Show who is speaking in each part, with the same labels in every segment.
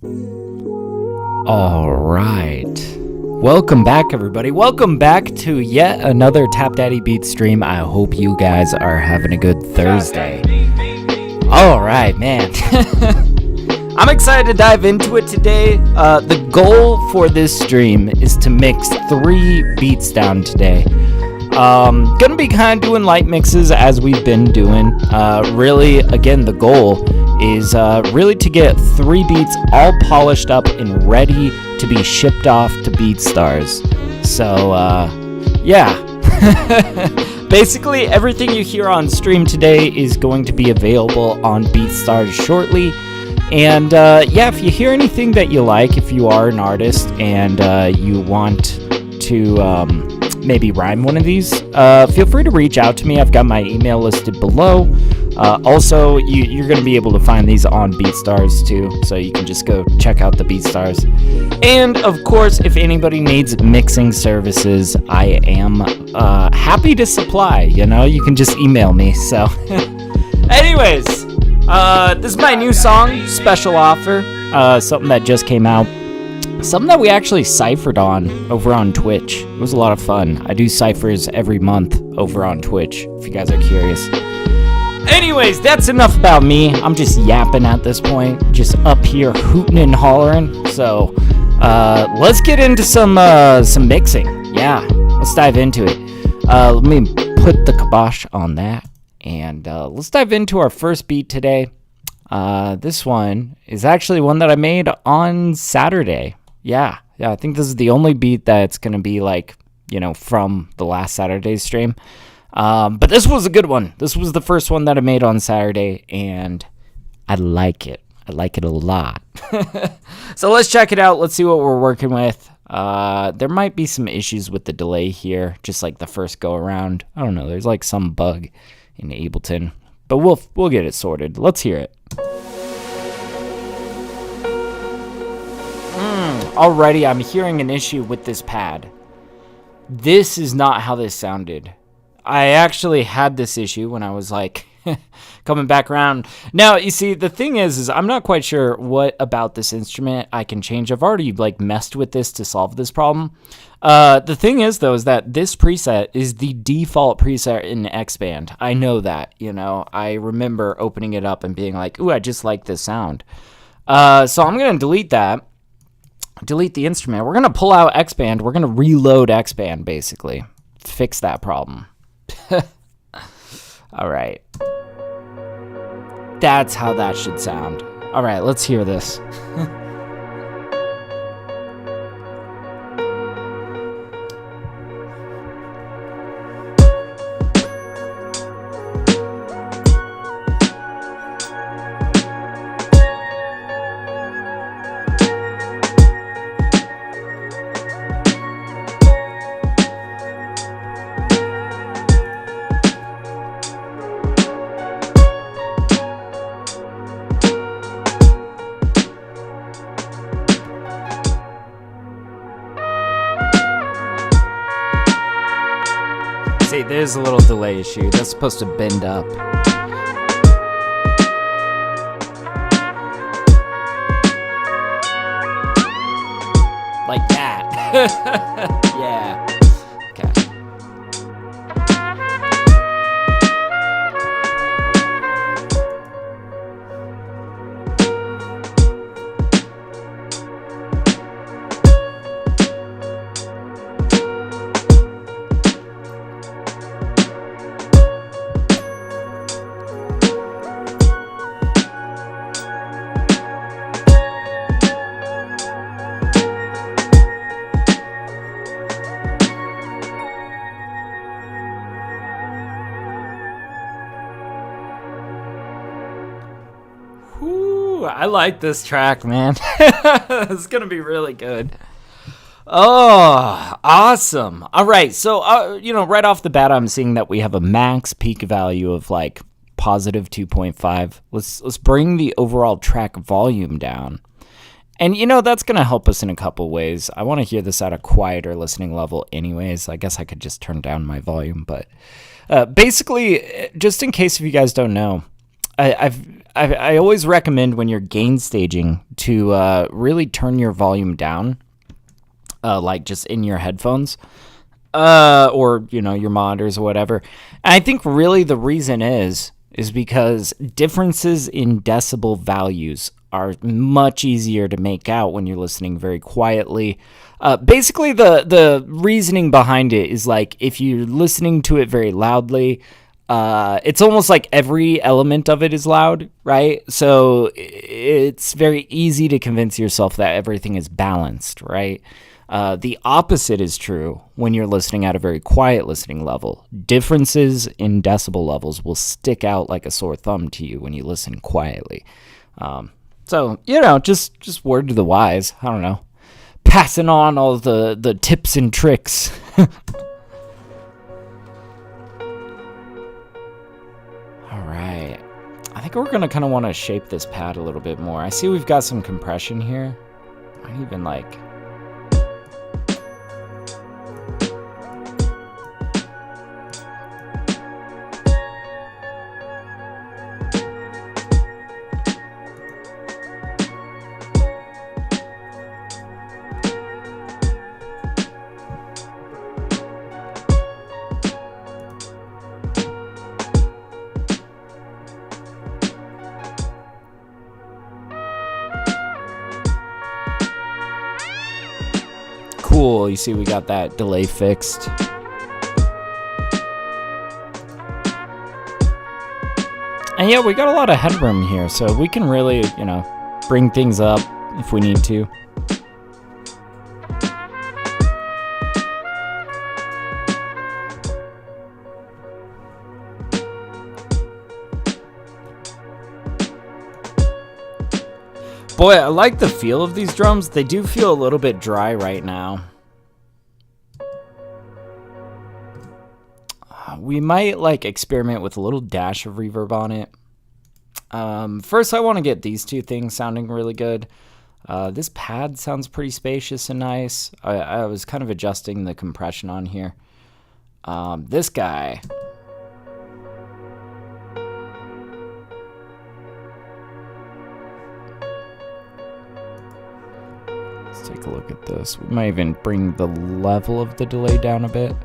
Speaker 1: All right. Welcome back, everybody. Welcome back to yet another TapDaddyBeats stream. I hope you guys are having a good Thursday. All right, man. I'm excited to dive into it today. The goal for this stream is to mix 3 beats down today. Gonna be kind of doing light mixes as we've been doing. Really, again, the goal is really to get 3 beats all polished up and ready to be shipped off to BeatStars. So, yeah. Basically, everything you hear on stream today is going to be available on BeatStars shortly. And, yeah, if you hear anything that you like, if you are an artist and you want to maybe rhyme one of these, feel free to reach out to me. I've got my email listed below. Also, you're going to be able to find these on BeatStars too, so you can just go check out the BeatStars. And of course, if anybody needs mixing services, I am happy to supply. You know, you can just email me. So, anyways, this is my new song, Special Offer. Something that just came out. Something that we actually ciphered on over on Twitch. It was a lot of fun. I do ciphers every month over on Twitch, if you guys are curious. Anyways, that's enough about me. I'm just yapping at this point, just up here hooting and hollering. So, let's get into some mixing. Yeah, let's dive into it. Let me put the kibosh on that, and let's dive into our first beat today. This one is actually one that I made on Saturday. Yeah, I think this is the only beat that's gonna be like, you know, from the last Saturday's stream. But this was a good one. This was the first one that I made on Saturday, and I like it. I like it a lot. So let's check it out. Let's see what we're working with. There might be some issues with the delay here, just like the first go around. I don't know. There's like some bug in Ableton, but we'll get it sorted. Let's hear it. Already, I'm hearing an issue with this pad. This is not how this sounded. I actually had this issue when I was like coming back around. Now, you see, the thing is I'm not quite sure what about this instrument I can change. I've already like messed with this to solve this problem. The thing is, though, is that this preset is the default preset in X-Band. I know that, you know. I remember opening it up and being like, ooh, I just like this sound. So I'm going to delete that. Delete the instrument. We're going to pull out X-Band. We're going to reload X-Band, basically. Fix that problem. All right. That's how that should sound. All right, let's hear this. See, there's a little delay issue. That's supposed to bend up. Like that. Yeah. Okay. I like this track, man. It's gonna be really good. Oh, awesome. All right, so you know, right off the bat, I'm seeing that we have a max peak value of like positive 2.5. Let's bring the overall track volume down. And, you know, that's going to help us in a couple ways. I want to hear this at a quieter listening level anyways. I guess I could just turn down my volume. But basically, just in case if you guys don't know, I always recommend when you're gain staging to really turn your volume down, like just in your headphones, or your monitors or whatever. And I think really the reason is because differences in decibel values are much easier to make out when you're listening very quietly. Basically, the reasoning behind it is like if you're listening to it very loudly, it's almost like every element of it is loud, right? So it's very easy to convince yourself that everything is balanced, right? The opposite is true when you're listening at a very quiet listening level. Differences in decibel levels will stick out like a sore thumb to you when you listen quietly. So, just word to the wise. I don't know. Passing on all the tips and tricks. All right. I think we're going to kind of want to shape this pad a little bit more. I see we've got some compression here. Might even like... Cool, you see we got that delay fixed. And yeah, we got a lot of headroom here, so we can really, bring things up if we need to. Boy, I like the feel of these drums. They do feel a little bit dry right now. We might experiment with a little dash of reverb on it. First, I want to get these two things sounding really good. This pad sounds pretty spacious and nice. I was kind of adjusting the compression on here. This guy... Take a look at this. We might even bring the level of the delay down a bit.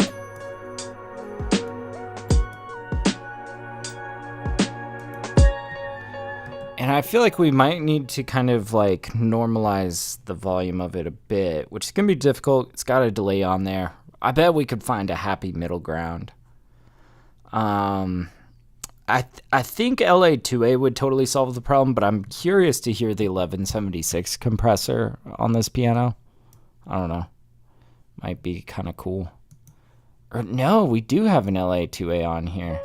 Speaker 1: And I feel like we might need to kind of normalize the volume of it a bit, which is going to be difficult. It's got a delay on there. I bet we could find a happy middle ground. I think LA2A would totally solve the problem, but I'm curious to hear the 1176 compressor on this piano. I don't know. Might be kind of cool. Or no, we do have an LA2A on here.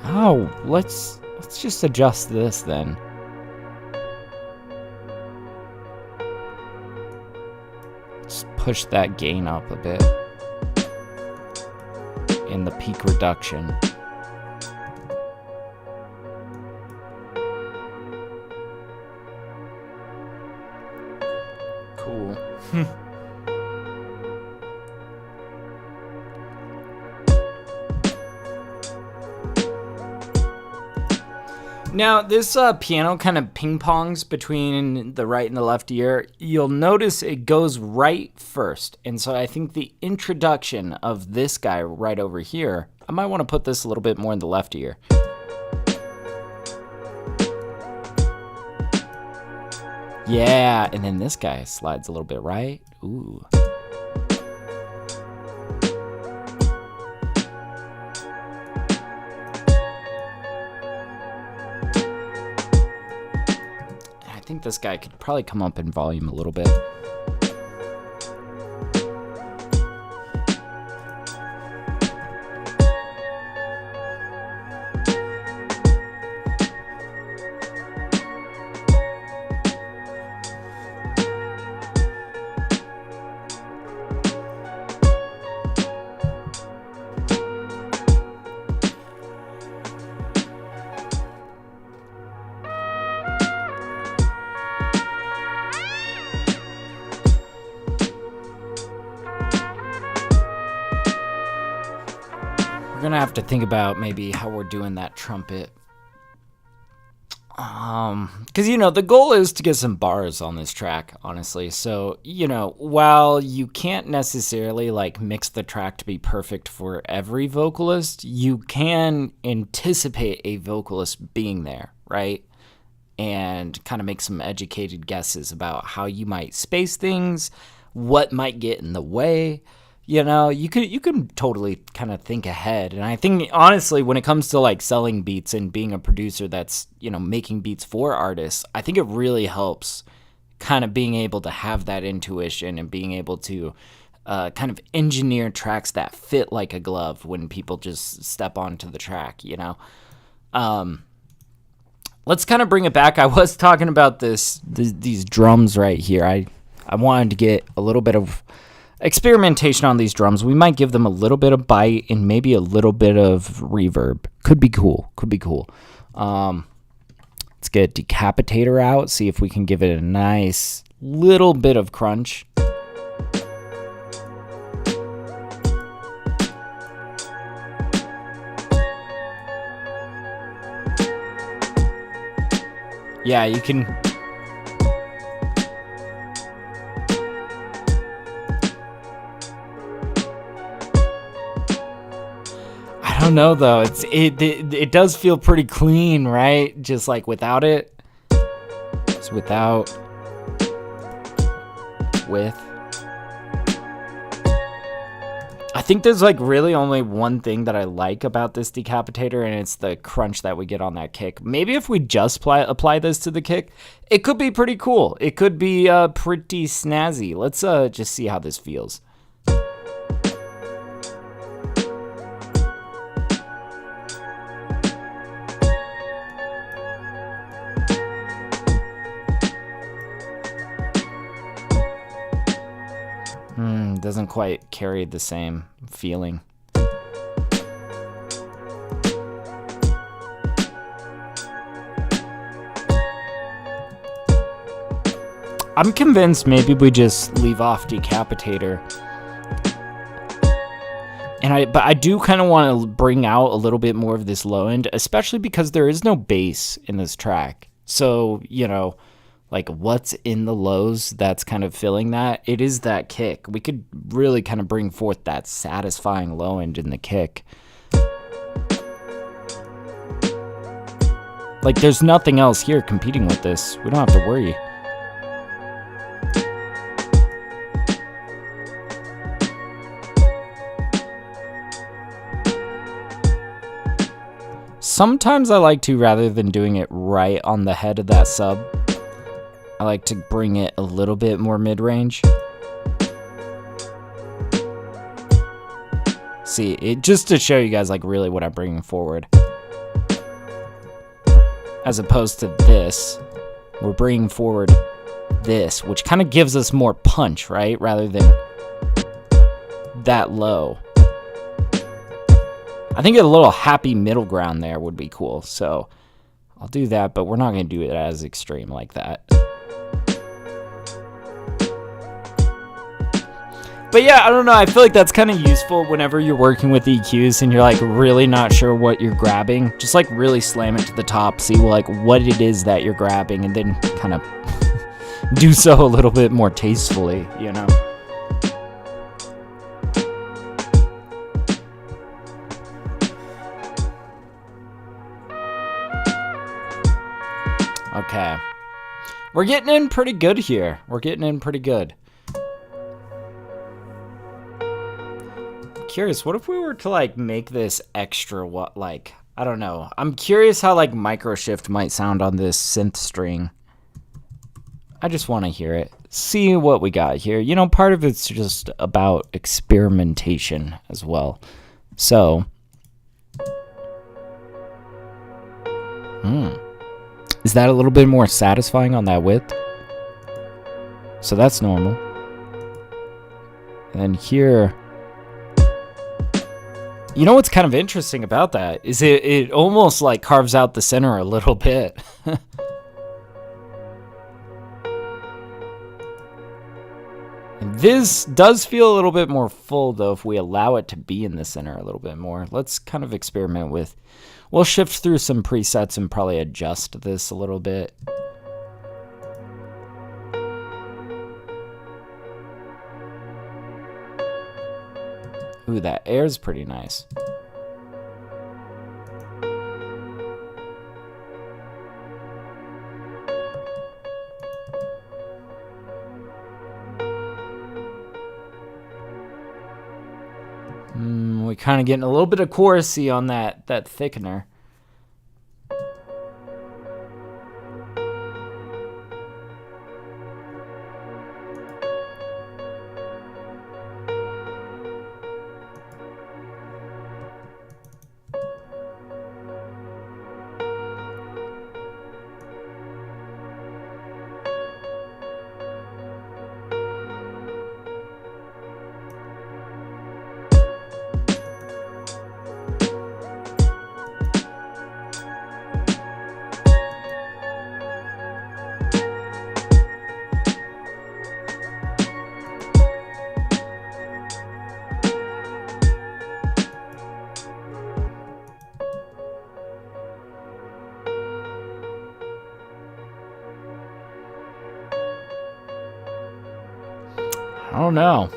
Speaker 1: Oh, let's just adjust this then. Let's push that gain up a bit in the peak reduction. Cool. Now, this piano kind of ping-pongs between the right and the left ear. You'll notice it goes right first. And so I think the introduction of this guy right over here, I might want to put this a little bit more in the left ear. Yeah, and then this guy slides a little bit right. Ooh. I think this guy could probably come up in volume a little bit. We're gonna have to think about maybe how we're doing that trumpet. Because, the goal is to get some bars on this track, honestly. So, while you can't necessarily, mix the track to be perfect for every vocalist, you can anticipate a vocalist being there, right? And kind of make some educated guesses about how you might space things, what might get in the way. You can totally kind of think ahead. And I think, honestly, when it comes to selling beats and being a producer that's, making beats for artists, I think it really helps kind of being able to have that intuition and being able to kind of engineer tracks that fit like a glove when people just step onto the track, Let's kind of bring it back. I was talking about these drums right here. I wanted to get a little bit of experimentation on these drums. We might give them a little bit of bite and maybe a little bit of reverb. Could be cool. Let's get Decapitator out, see if we can give it a nice little bit of crunch. Yeah, you can... I don't know, though. It does feel pretty clean, right? Just without it. Just without... With... I think there's really only one thing that I like about this Decapitator, and it's the crunch that we get on that kick. Maybe if we just apply this to the kick, it could be pretty cool. It could be pretty snazzy. Let's just see how this feels. Doesn't quite carry the same feeling. I'm convinced maybe we just leave off Decapitator. But I do kind of want to bring out a little bit more of this low end, especially because there is no bass in this track. So, what's in the lows that's kind of filling that? It is that kick. We could really kind of bring forth that satisfying low end in the kick. There's nothing else here competing with this. We don't have to worry. Sometimes I like to, rather than doing it right on the head of that sub, I like to bring it a little bit more mid-range. See, just to show you guys really what I'm bringing forward. As opposed to this, we're bringing forward this, which kind of gives us more punch, right? Rather than that low. I think a little happy middle ground there would be cool. So I'll do that, but we're not going to do it as extreme like that. But yeah, I don't know. I feel like that's kind of useful whenever you're working with EQs and you're really not sure what you're grabbing. Just really slam it to the top, see what it is that you're grabbing, and then kind of do so a little bit more tastefully, Okay. We're getting in pretty good here. Curious, what if we were to make this extra I don't know. I'm curious how micro shift might sound on this synth string. I just want to hear it. See what we got here. Part of it's just about experimentation as well. So is that a little bit more satisfying on that width? So that's normal. And here, what's kind of interesting about that is it almost carves out the center a little bit. And this does feel a little bit more full, though, if we allow it to be in the center a little bit more. Let's kind of experiment with We'll shift through some presets and probably adjust this a little bit. Ooh, that air's pretty nice. We're kind of getting a little bit of chorusy on that thickener. I don't know.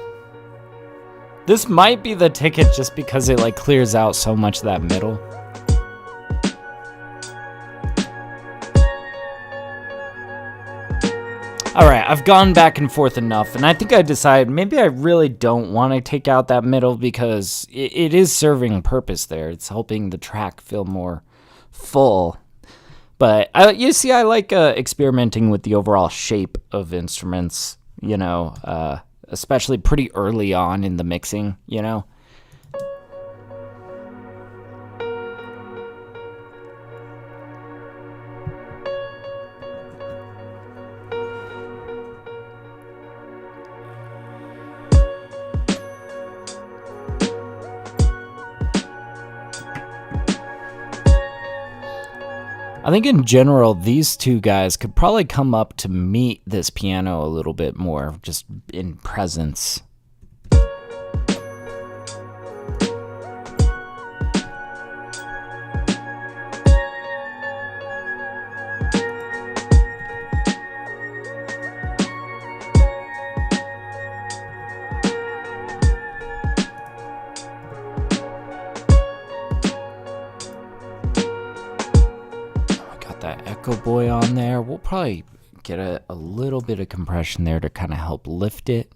Speaker 1: This might be the ticket just because it like clears out so much of that middle. Alright, I've gone back and forth enough, and I think I decided maybe I really don't want to take out that middle because it is serving a purpose there. It's helping the track feel more full. But you see, I like experimenting with the overall shape of instruments, you know, especially pretty early on in the mixing, you know. I think in general, these two guys could probably come up to meet this piano a little bit more, just in presence. That echo boy on there. We'll probably get a little bit of compression there to kind of help lift it.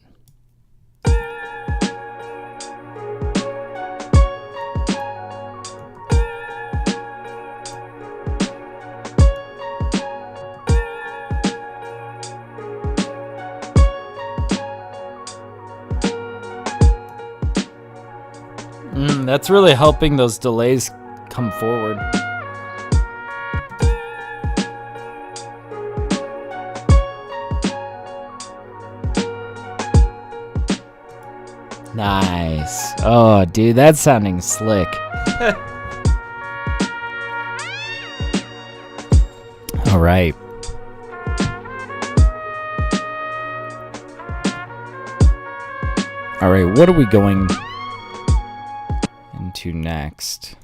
Speaker 1: That's really helping those delays come forward. Nice. Oh, dude, that's sounding slick. All right. All right, what are we going into next?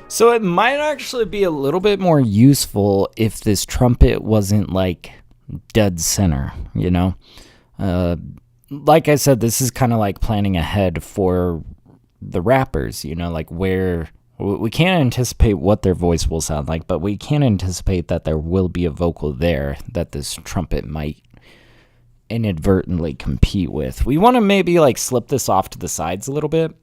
Speaker 1: So it might actually be a little bit more useful if this trumpet wasn't like dead center, you know? Like I said, this is kind of like planning ahead for the rappers, you know, like where we can't anticipate what their voice will sound like, but we can anticipate that there will be a vocal there that this trumpet might inadvertently compete with. We want to maybe like slip this off to the sides a little bit.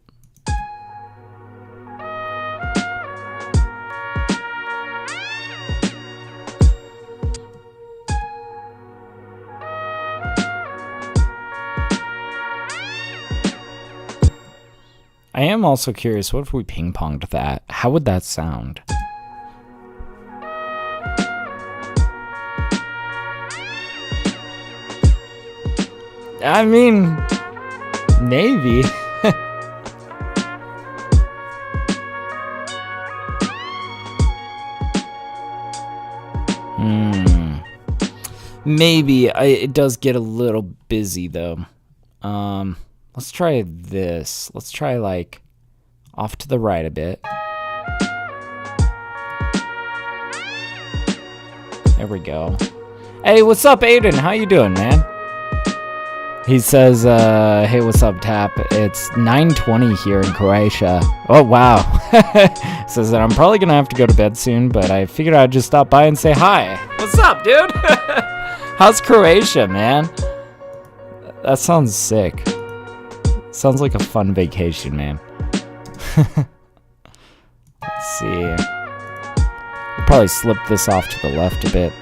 Speaker 1: I am also curious, what if we ping-ponged that? How would that sound? I mean, maybe. Maybe. It does get a little busy, though. Let's try this. Let's try, like, off to the right a bit. There we go. Hey, what's up, Aiden? How you doing, man? He says, hey, what's up, Tap? It's 9:20 here in Croatia. Oh, wow. Says that I'm probably going to have to go to bed soon, but I figured I'd just stop by and say hi. What's up, dude? How's Croatia, man? That sounds sick. Sounds like a fun vacation, man. Let's see. I'll probably slip this off to the left a bit.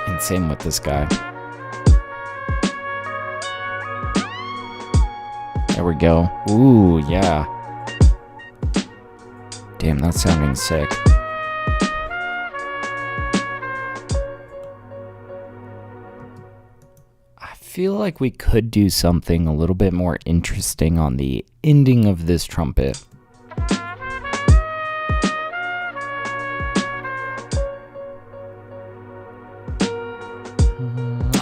Speaker 1: And same with this guy. There we go. Ooh, yeah. Damn, that's sounding sick. I feel like we could do something a little bit more interesting on the ending of this trumpet.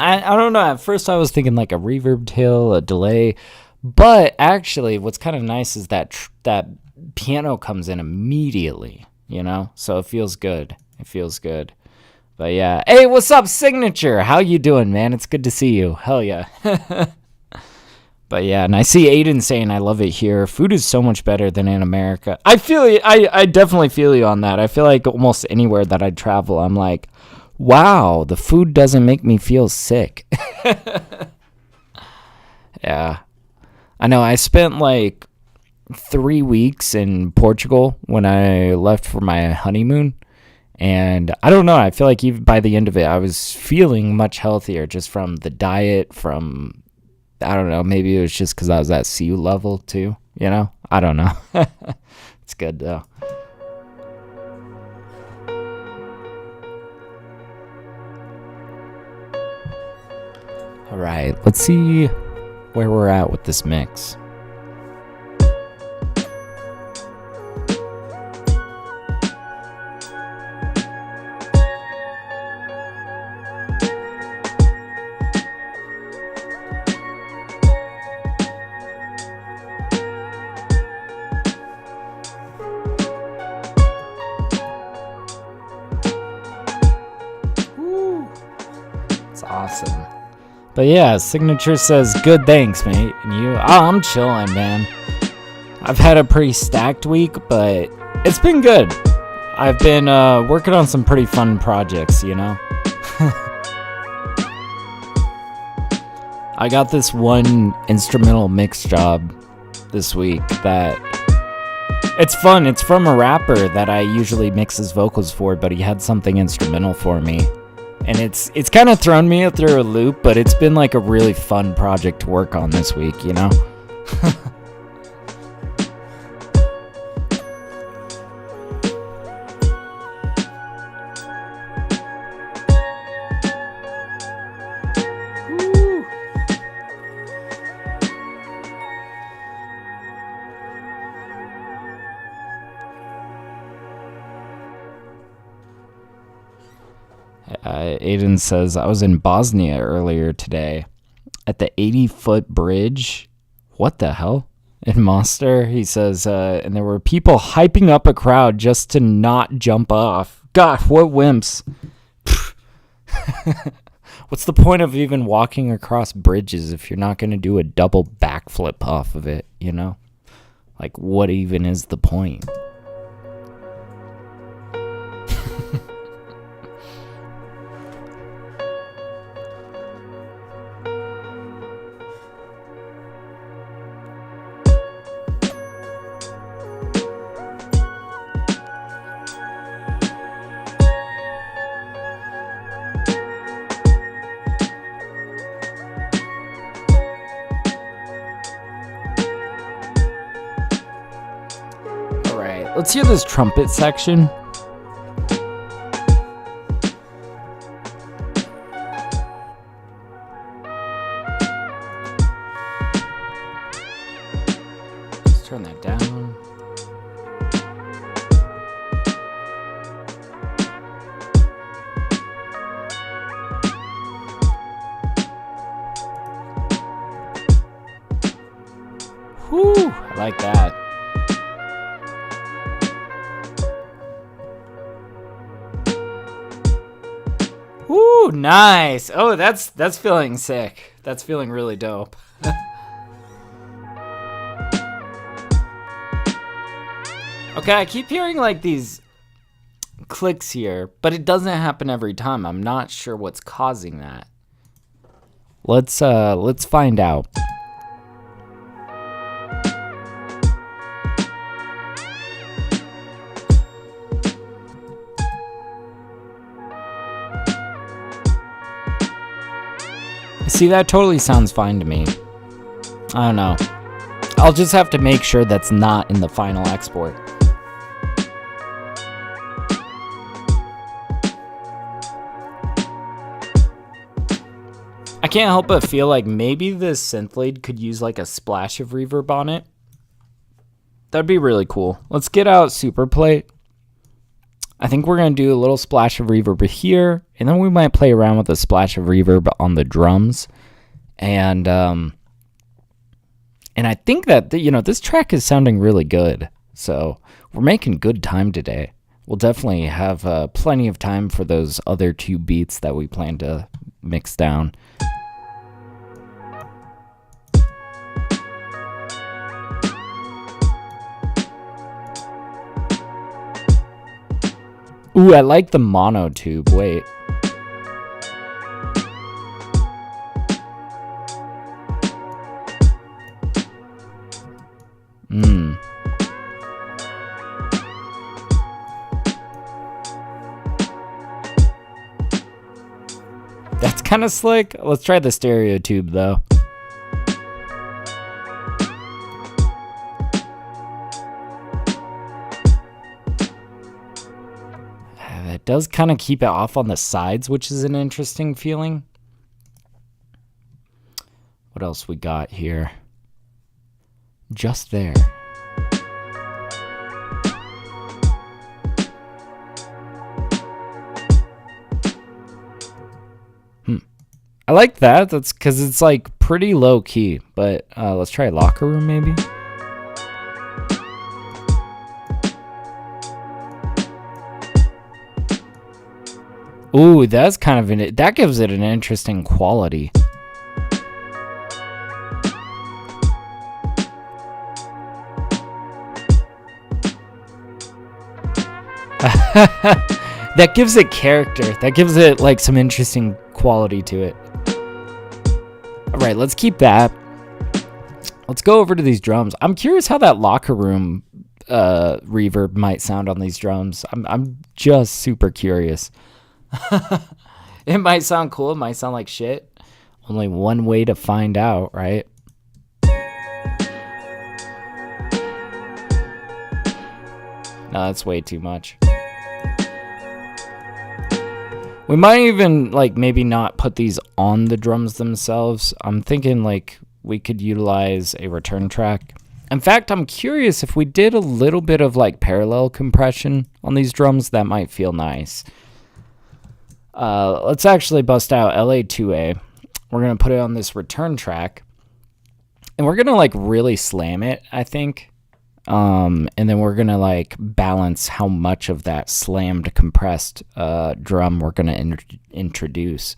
Speaker 1: I don't know. At first I was thinking like a reverb tail, a delay. But actually what's kind of nice is that that piano comes in immediately, you know? So it feels good. It feels good. But yeah. Hey, what's up, Signature? How you doing, man? It's good to see you. Hell yeah. But yeah, and I see Aiden saying I love it here. Food is so much better than in America. I feel you. I definitely feel you on that. I feel like almost anywhere that I travel, I'm like, wow, the food doesn't make me feel sick. Yeah. I know. I spent like 3 weeks in Portugal when I left for my honeymoon. And I don't know. I feel like even by the end of it, I was feeling much healthier just from the diet, from, I don't know, maybe it was just because I was at sea level too, you know? I don't know. It's good though. All right, let's see where we're at with this mix. Awesome. But yeah, Signature says, good, thanks, mate. And you? Oh, I'm chilling, man. I've had a pretty stacked week, but it's been good. I've been working on some pretty fun projects, you know? I got this one instrumental mix job this week that it's fun. It's from a rapper that I usually mix his vocals for, but he had something instrumental for me. And it's kind of thrown me through a loop, but it's been like a really fun project to work on this week, you know? Aiden says, I was in Bosnia earlier today at the 80-foot bridge. What the hell? In Mostar, he says, and there were people hyping up a crowd just to not jump off. God, what wimps. What's the point of even walking across bridges if you're not going to do a double backflip off of it, you know? Like, what even is the point? Let's hear this trumpet section. Let's turn that down. Like that. Ooh, nice. Oh, that's feeling sick. That's feeling really dope. Okay, I keep hearing like these clicks here, but it doesn't happen every time. I'm not sure what's causing that. Let's find out. See, that totally sounds fine to me. I don't know. I'll just have to make sure that's not in the final export. I can't help but feel like maybe this synth lead could use like a splash of reverb on it. That'd be really cool. Let's get out Superplate. I think we're going to do a little splash of reverb here, and then we might play around with a splash of reverb on the drums. And I think that, you know, this track is sounding really good. So we're making good time today. We'll definitely have plenty of time for those other two beats that we plan to mix down. Ooh, I like the mono tube. Wait. That's kind of slick. Let's try the stereo tube though. It does kind of keep it off on the sides, which is an interesting feeling. What else we got here? Just there. I like that. That's because it's like pretty low key. But let's try Locker Room maybe. Ooh, that's kind of that gives it an interesting quality. That gives it character. That gives it like some interesting quality to it. All right, let's keep that. Let's go over to these drums. I'm curious how that Locker Room reverb might sound on these drums. I'm just super curious. It might sound cool. It might sound like shit. Only one way to find out, right? No, that's way too much. We might even, like, maybe not put these on the drums themselves. I'm thinking, like, we could utilize a return track. In fact, I'm curious if we did a little bit of, like, parallel compression on these drums, that might feel nice. Let's actually bust out LA2A. We're going to put it on this return track. And we're going to, like, really slam it, I think. And then we're going to like balance how much of that slammed compressed drum we're going to introduce.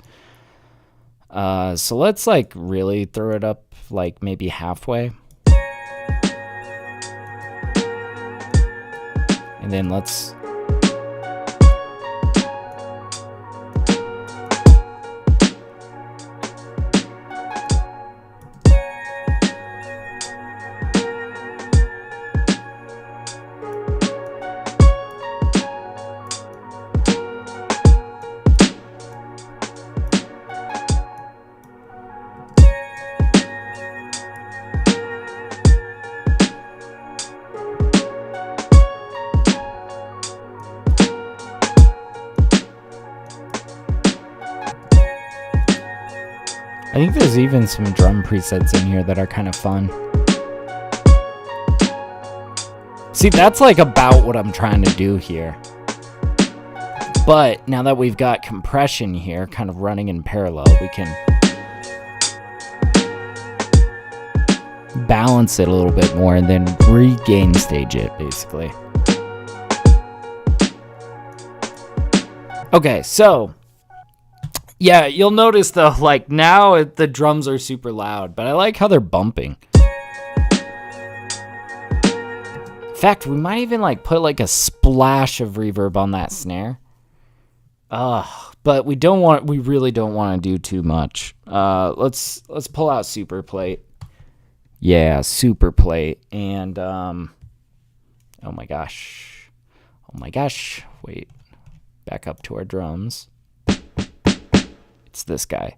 Speaker 1: So let's like really throw it up like maybe halfway. And then let's... I think there's even some drum presets in here that are kind of fun. See, that's like about what I'm trying to do here. But now that we've got compression here kind of running in parallel, we can balance it a little bit more and then regain stage it, basically. Okay, so yeah, you'll notice though, like now the drums are super loud, but I like how they're bumping. In fact, we might even like put like a splash of reverb on that snare. But we really don't want to do too much. Let's pull out super plate. Yeah, super plate. And oh my gosh. Wait. Back up to our drums. It's this guy.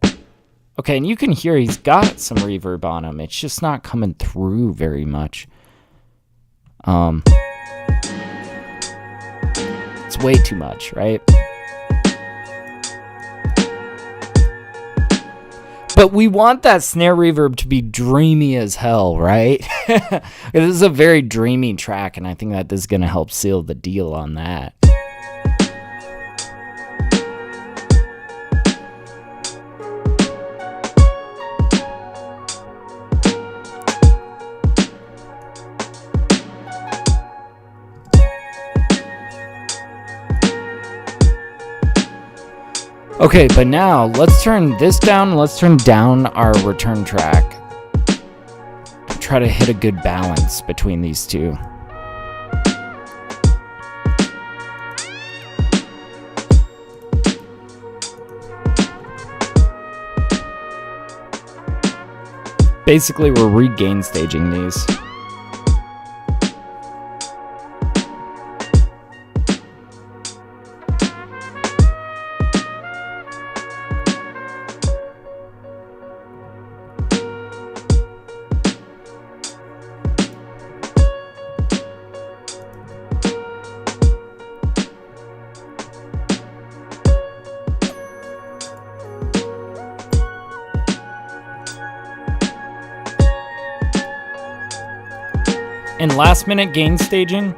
Speaker 1: Okay, and you can hear he's got some reverb on him. It's just not coming through very much. It's way too much, right? But we want that snare reverb to be dreamy as hell, right? This is a very dreamy track, and I think that this is going to help seal the deal on that. Okay, but now let's turn this down. Let's turn down our return track. Try to hit a good balance between these two. Basically, we're regain staging these. And last minute gain staging.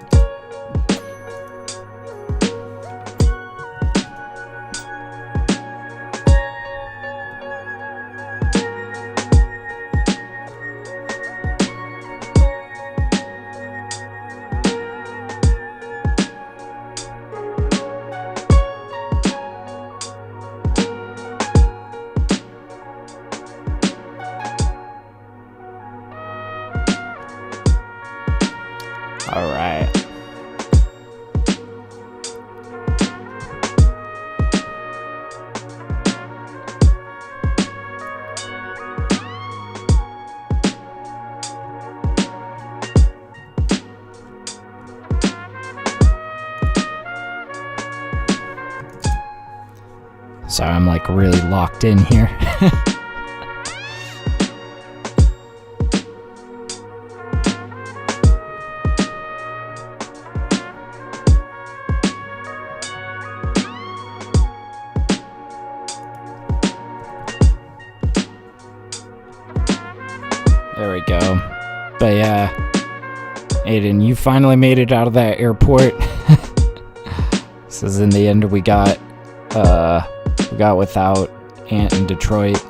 Speaker 1: All right. Sorry, I'm like really locked in here. There we go. But yeah, Aiden, you finally made it out of that airport. This is in the end we got without Ant in Detroit.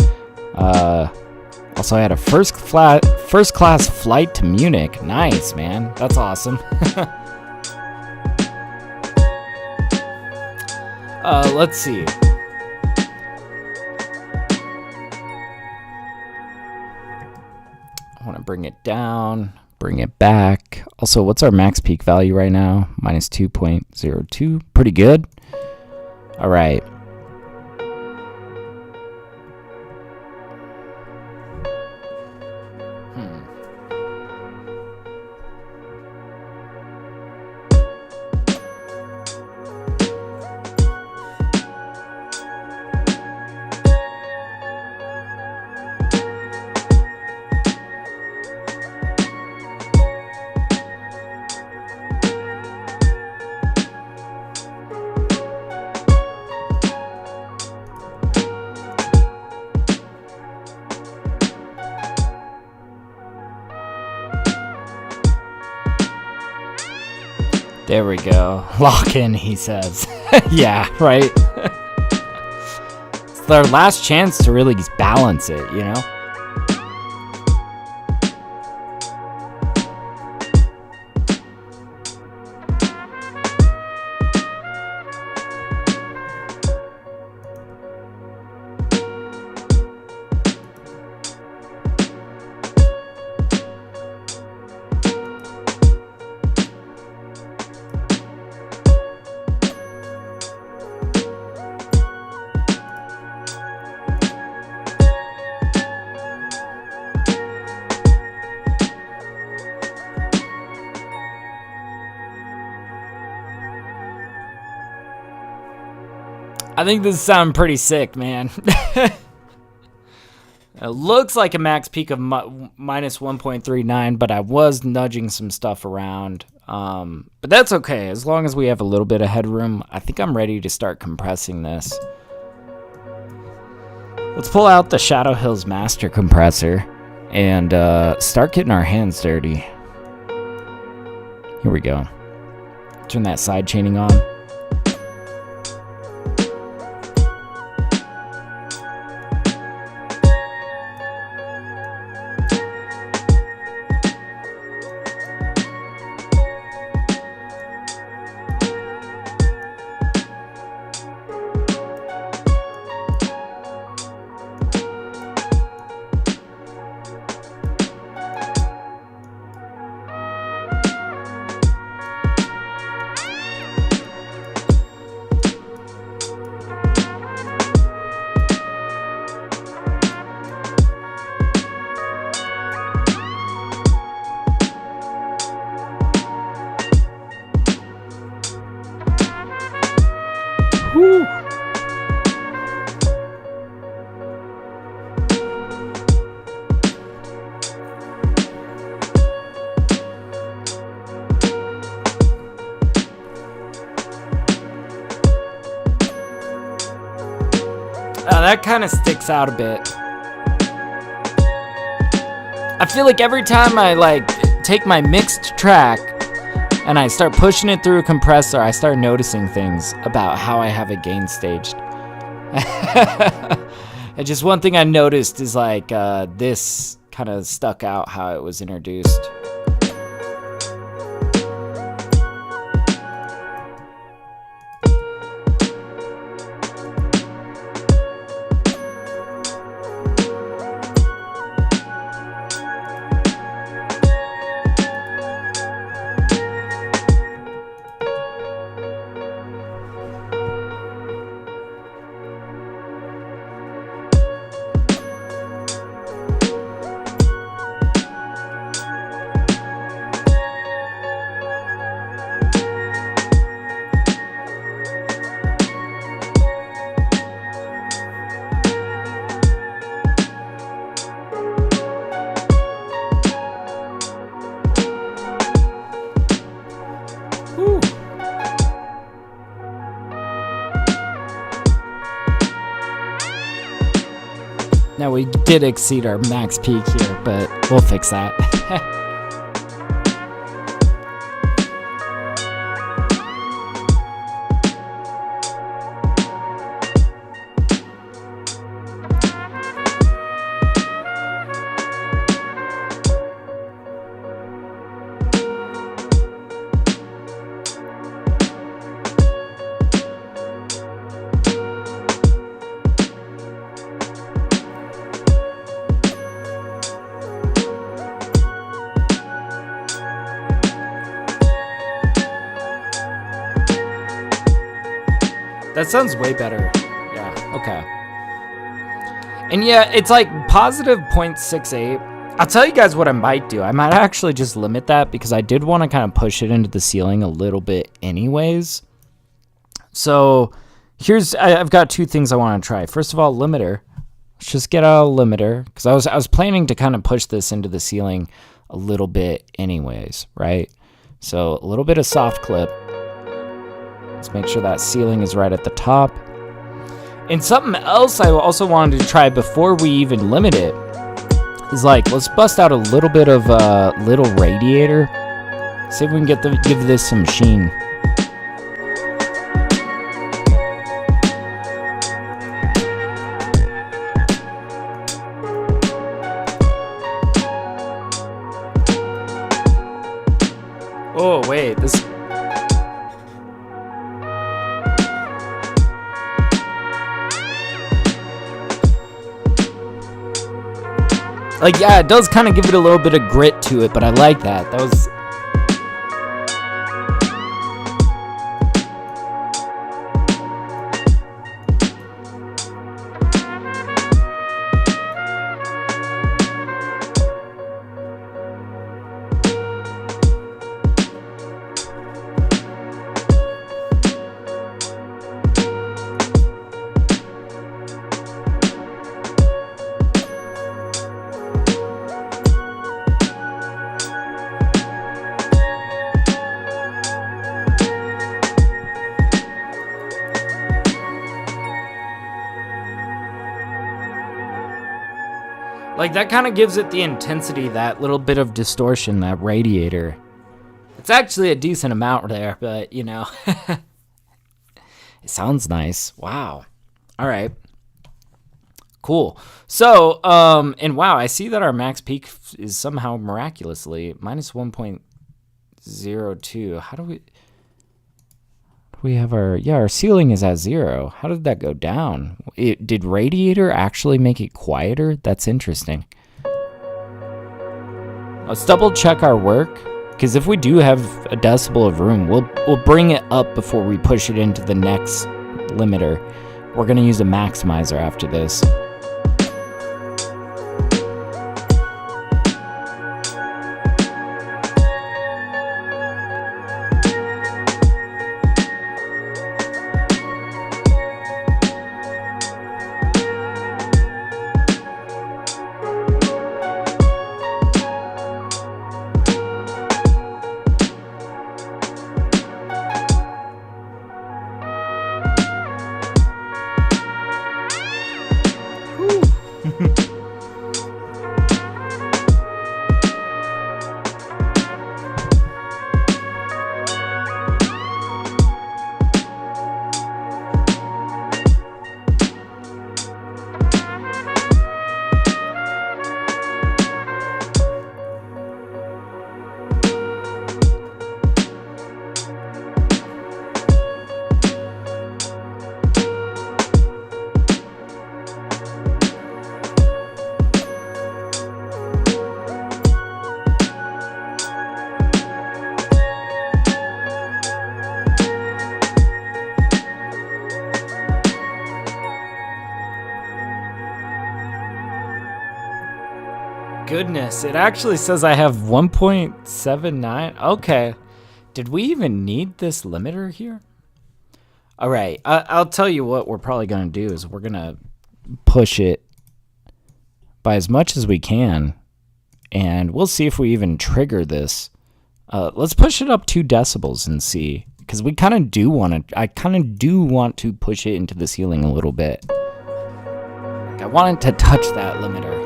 Speaker 1: Also I had a first class flight to Munich. Nice, man. That's awesome. Let's see. I want to bring it down, bring it back. Also, what's our max peak value right now? Minus 2.02. Pretty good. All right. There we go. Lock in, he says. Yeah, right? It's our last chance to really balance it, you know? I think this sounds pretty sick, man. It looks like a max peak of minus 1.39, but I was nudging some stuff around. But that's okay. As long as we have a little bit of headroom, I think I'm ready to start compressing this. Let's pull out the Shadow Hills Master Compressor and start getting our hands dirty. Here we go. Turn that side chaining on. Woo. That kind of sticks out a bit. I feel like every time I take my mixed track and I start pushing it through a compressor, I start noticing things about how I have it gain staged. And just one thing I noticed is this kind of stuck out how it was introduced. Now we did exceed our max peak here, but we'll fix that. That sounds way better. Yeah, okay. And yeah, it's like positive 0.68. I'll tell you guys what I might do. I might actually just limit that because I did want to kind of push it into the ceiling a little bit anyways. So I've got two things I want to try. First of all, limiter. Let's just get out a limiter because I was planning to kind of push this into the ceiling a little bit anyways, right? So a little bit of soft clip. Let's make sure that ceiling is right at the top. And something else I also wanted to try before we even limit it is let's bust out a little bit of little radiator. See if we can give this some sheen. Oh wait, this. Yeah, it does kind of give it a little bit of grit to it, but I like that. That was... Like, that kind of gives it the intensity, that little bit of distortion, that radiator. It's actually a decent amount there, but, you know. It sounds nice. Wow. All right. Cool. So, and wow, I see that our max peak is somehow miraculously minus 1.02. How do we have our ceiling is at 0. How did that go down? Did radiator actually make it quieter? That's interesting. Let's double check our work, because if we do have a decibel of room, we'll bring it up before we push it into the next limiter. We're going to use a maximizer after this. Goodness, it actually says I have 1.79. Okay. Did we even need this limiter here? All right. I'll tell you what we're probably going to do is we're going to push it by as much as we can, and we'll see if we even trigger this. Let's push it up 2 decibels and see, because we kind of do want to, I kind of do want to push it into the ceiling a little bit. I want it to touch that limiter.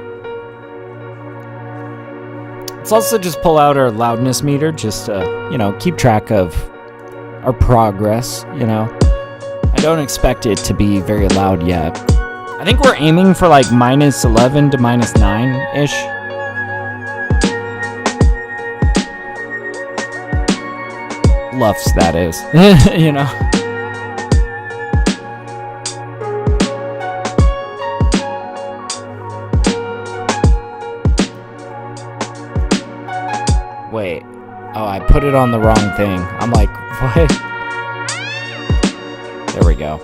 Speaker 1: Let's also just pull out our loudness meter just to, you know, keep track of our progress, you know. I don't expect it to be very loud yet. I think we're aiming for like minus 11 to minus 9-ish. Luffs, that is. You know. Wait. Oh, I put it on the wrong thing. I'm like, what? There we go.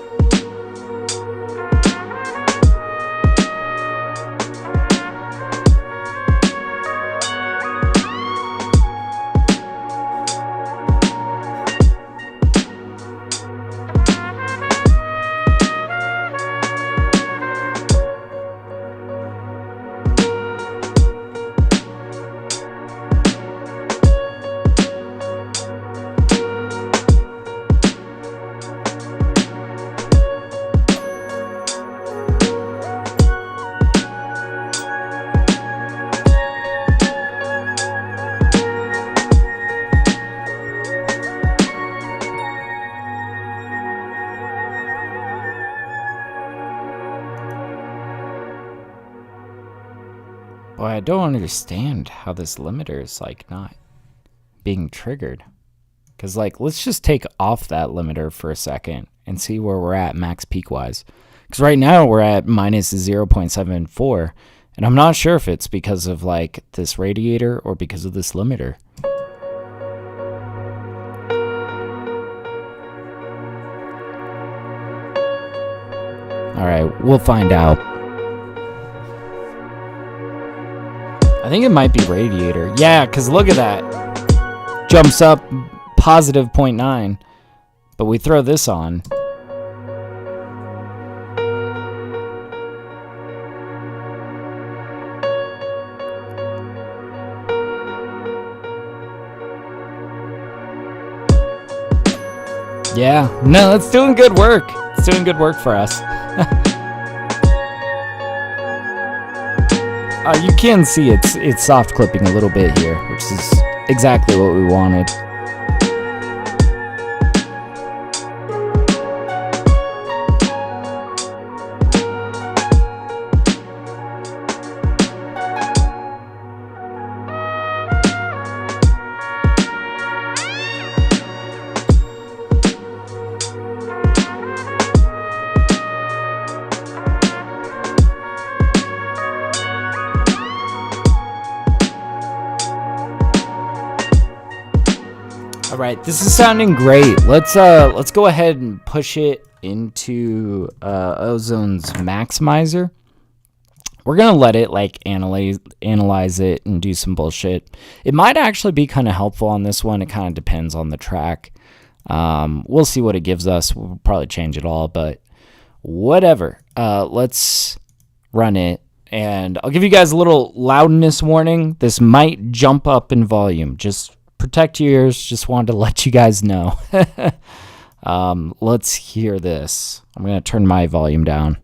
Speaker 1: Boy, I don't understand how this limiter is, like, not being triggered. Because, like, let's just take off that limiter for a second and see where we're at max peak-wise. Because right now we're at minus 0.74, and I'm not sure if it's because of, like, this radiator or because of this limiter. Alright, we'll find out. I think it might be radiator. Yeah, because look at that. Jumps up positive 0.9. But we throw this on. Yeah, no, it's doing good work. It's doing good work for us. You can see it's soft clipping a little bit here, which is exactly what we wanted. All right, this is sounding great. Let's go ahead and push it into Ozone's maximizer. We're gonna let it like analyze it and do some bullshit. It might actually be kind of helpful on this one. It kind of depends on the track. We'll see what it gives us. We'll probably change it all, but whatever. Let's run it, and I'll give you guys a little loudness warning. This might jump up in volume. Just protect your ears. Just wanted to let you guys know. Let's hear this. I'm going to turn my volume down.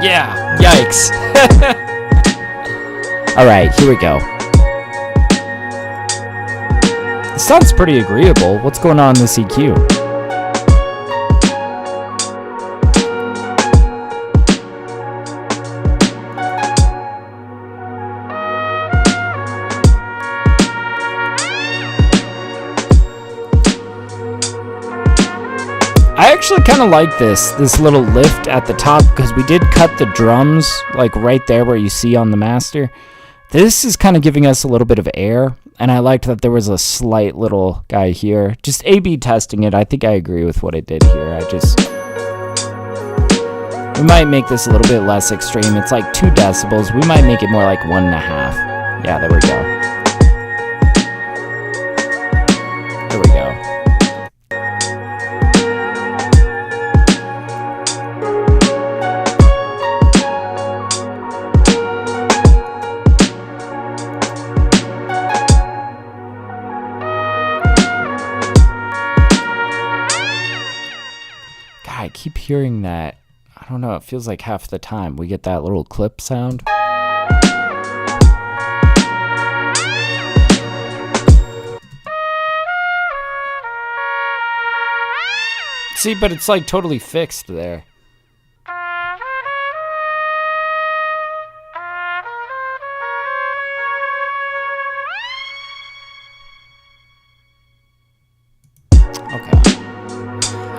Speaker 1: Yeah, yikes. All right, here we go. It sounds pretty agreeable. What's going on in the EQ? I actually kind of like this little lift at the top, because we did cut the drums like right there where you see on the master. This is kind of giving us a little bit of air, and I liked that there was a slight little guy here. Just A/B testing it. I think I agree with what it did here. We might make this a little bit less extreme. It's like 2 decibels. We might make it more like 1.5. Yeah, there we go. There we go. I keep hearing that. I don't know, it feels like half the time we get that little clip sound. See, but it's like totally fixed there.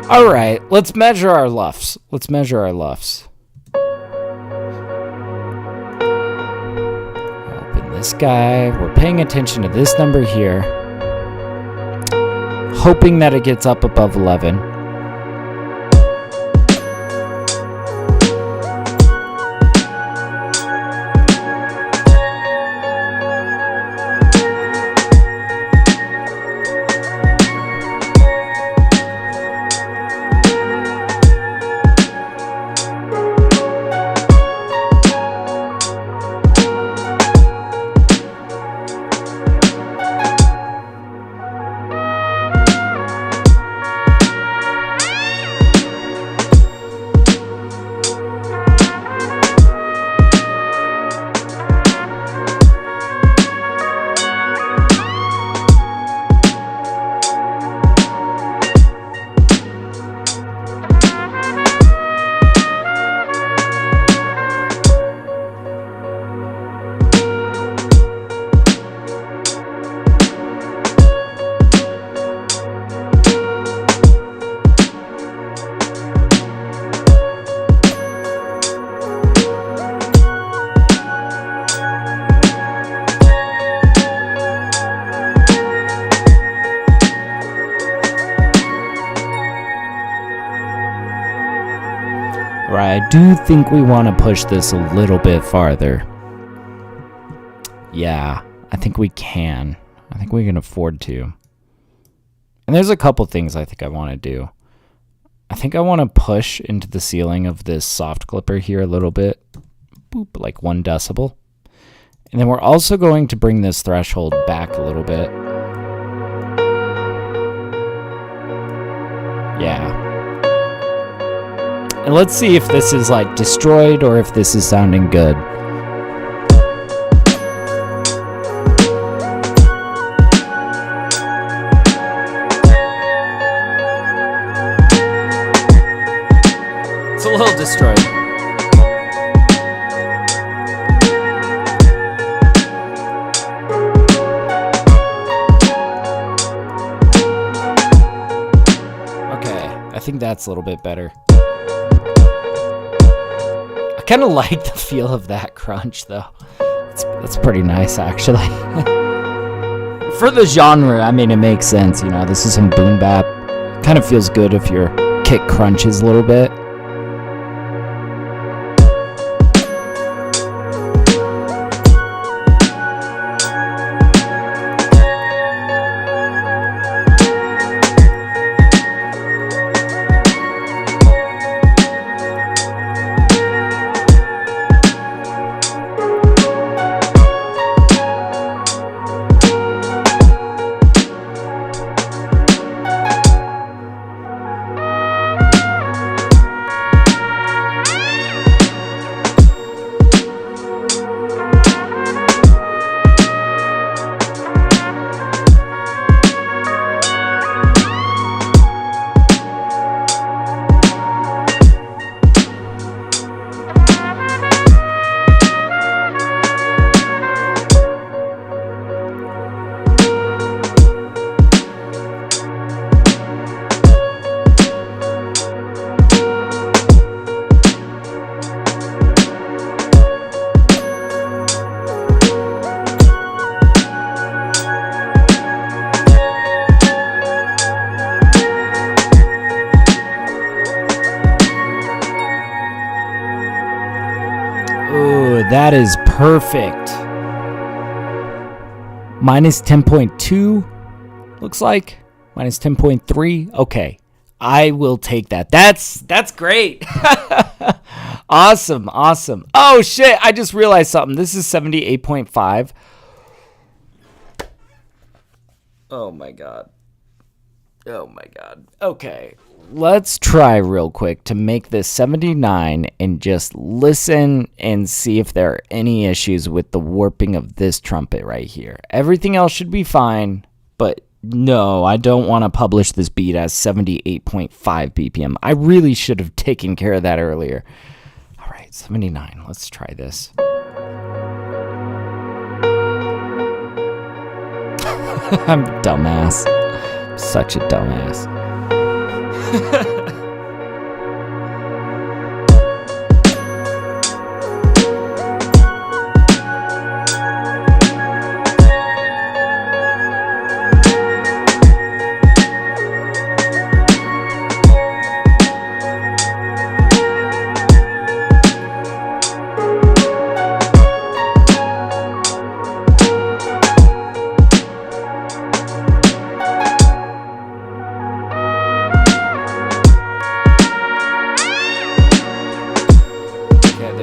Speaker 1: All right, let's measure our LUFs. Let's measure our LUFs. Open this guy. We're paying attention to this number here, hoping that it gets up above 11. Right, I do think we want to push this a little bit farther. Yeah, I think we can. I think we can afford to. And there's a couple things I think I want to do. I think I want to push into the ceiling of this soft clipper here a little bit. Boop, like 1 decibel. And then we're also going to bring this threshold back a little bit. Yeah. And let's see if this is like destroyed or if this is sounding good. It's a little destroyed. I think that's a little bit better. I kind of like the feel of that crunch, though. That's pretty nice, actually. For the genre, I mean, it makes sense. You know, this is some boom bap. Kind of feels good if your kick crunches a little bit. That is perfect. Minus 10.2, looks like. Minus 10.3. Okay, I will take that. That's great. Awesome. Oh, shit, I just realized something. This is 78.5. Oh, my God. Okay, let's try real quick to make this 79 and just listen and see if there are any issues with the warping of this trumpet right here. Everything else should be fine, but no, I don't want to publish this beat as 78.5 BPM. I really should have taken care of that earlier. All right, 79. Let's try this. I'm a dumbass. Such a dumbass.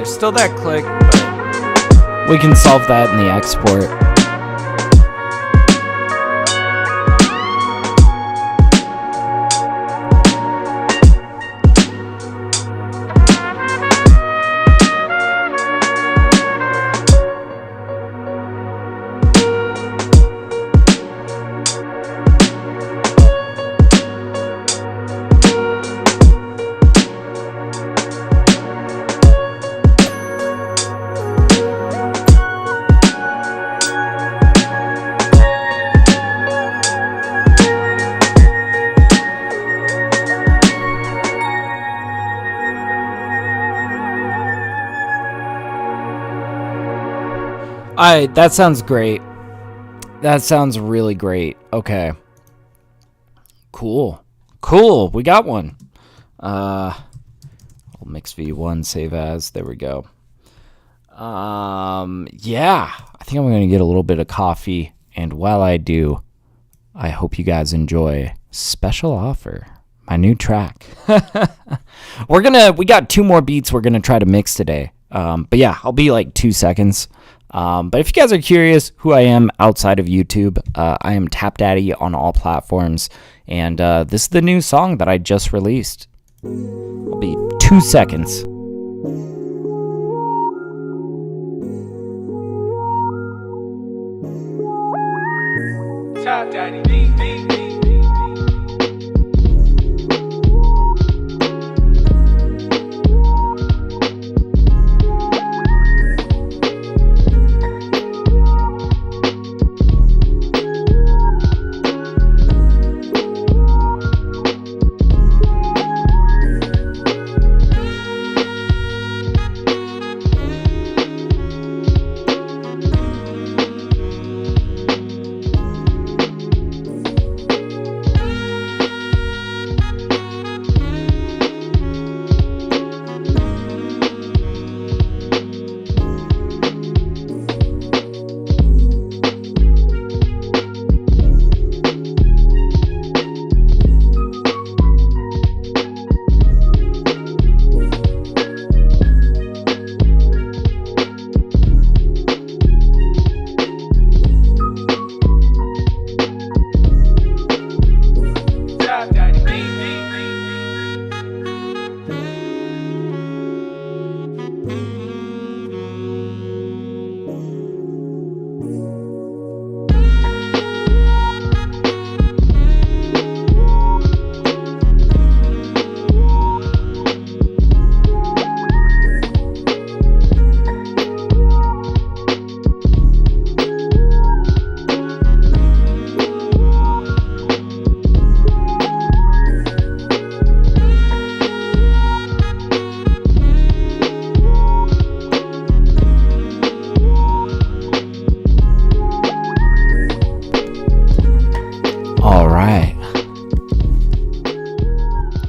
Speaker 1: Still that click, but we can solve that in the export. Alright, that sounds great. That sounds really great. Okay. Cool. We got one. I'll mix V1, save as. There we go. Yeah. I think I'm going to get a little bit of coffee. And while I do, I hope you guys enjoy Special Offer, my new track. We got 2 more beats we're going to try to mix today. But yeah, I'll be like 2 seconds. But if you guys are curious who I am outside of YouTube, I am TapDaddy on all platforms. And this is the new song that I just released. It'll be 2 seconds. TapDaddyBeats.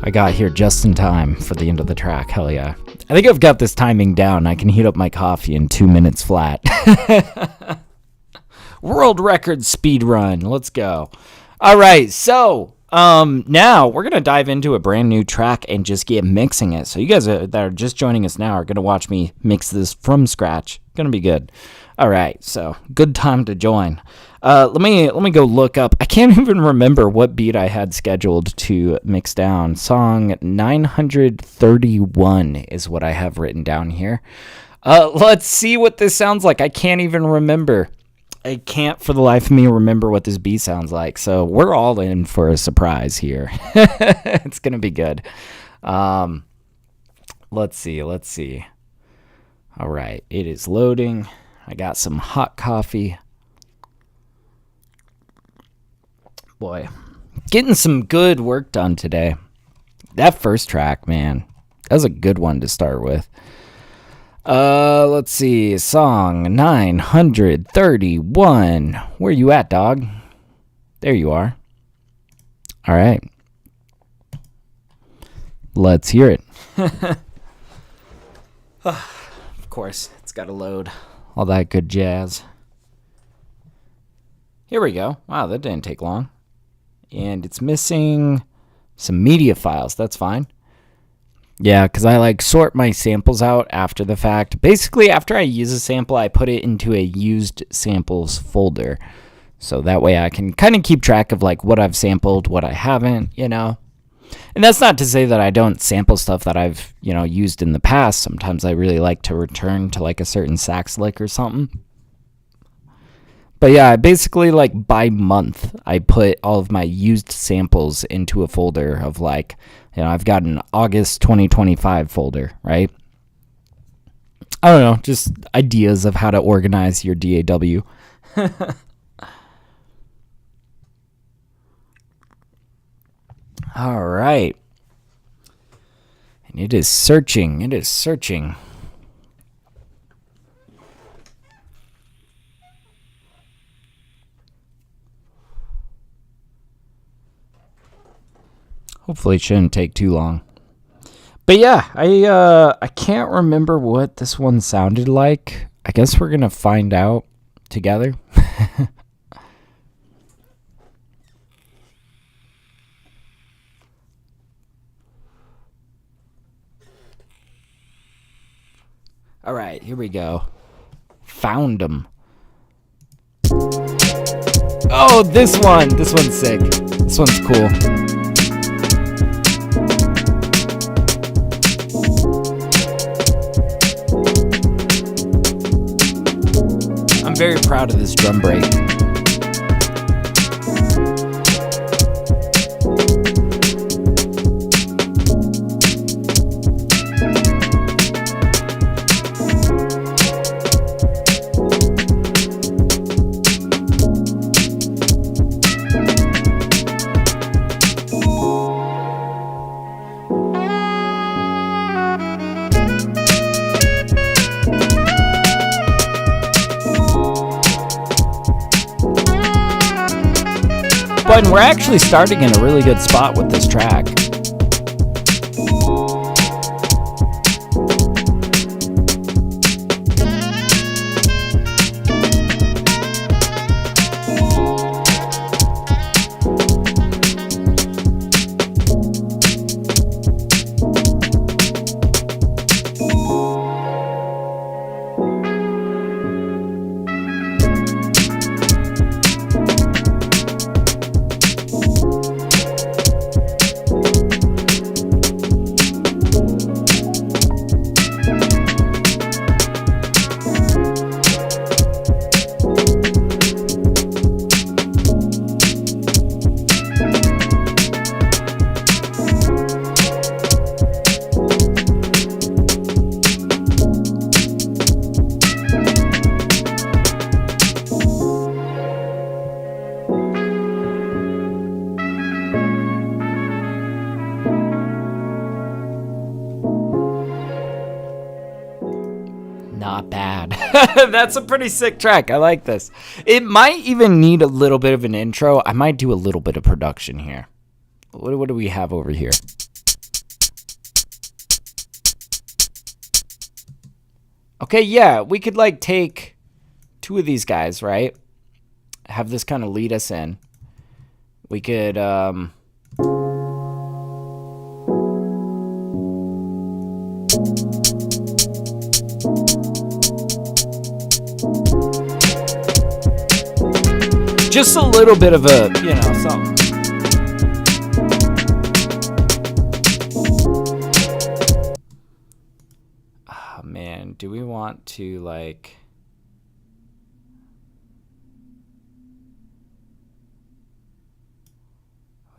Speaker 1: I got here just in time for the end of the track. Hell yeah. I think I've got this timing down. I can heat up my coffee in 2 minutes flat. World record speed run. Let's go. All right. So now we're going to dive into a brand new track and just get mixing it. So you guys that are just joining us now are going to watch me mix this from scratch. Going to be good. All right. So good time to join. Let me go look up. I can't even remember what beat I had scheduled to mix down. Song 931 is what I have written down here. Let's see what this sounds like. I can't even remember. I can't for the life of me remember what this beat sounds like. So we're all in for a surprise here. It's going to be good. Let's see. All right. It is loading. I got some hot coffee. Boy, getting some good work done today. That first track, man, that was a good one to start with. Let's see, song 931. Where you at, dog? There you are. All right. Let's hear it. Of course, it's got to load. All that good jazz. Here we go. Wow, that didn't take long. And it's missing some media files. That's fine. Yeah, because I sort my samples out after the fact. Basically, after I use a sample, I put it into a used samples folder. So that way I can kind of keep track of what I've sampled, what I haven't, And that's not to say that I don't sample stuff that I've, used in the past. Sometimes I really like to return to a certain sax lick or something. But yeah, basically by month, I put all of my used samples into a folder of I've got an August 2025 folder, right? I don't know, just ideas of how to organize your DAW. All right. And it is searching. Hopefully it shouldn't take too long. But yeah, I can't remember what this one sounded like. I guess we're going to find out together. All right, here we go. Found them. Oh, this one. This one's sick. This one's cool. I'm very proud of this drum break. But we're actually starting in a really good spot with this track. Not bad. That's a pretty sick track. I like this. It might even need a little bit of an intro. I might do a little bit of production here. What do we have over here? Okay, yeah, we could like take two of these guys, right? Have this kind of lead us in. We could just a little bit of a, you know, something. Oh, man, do we want to, like...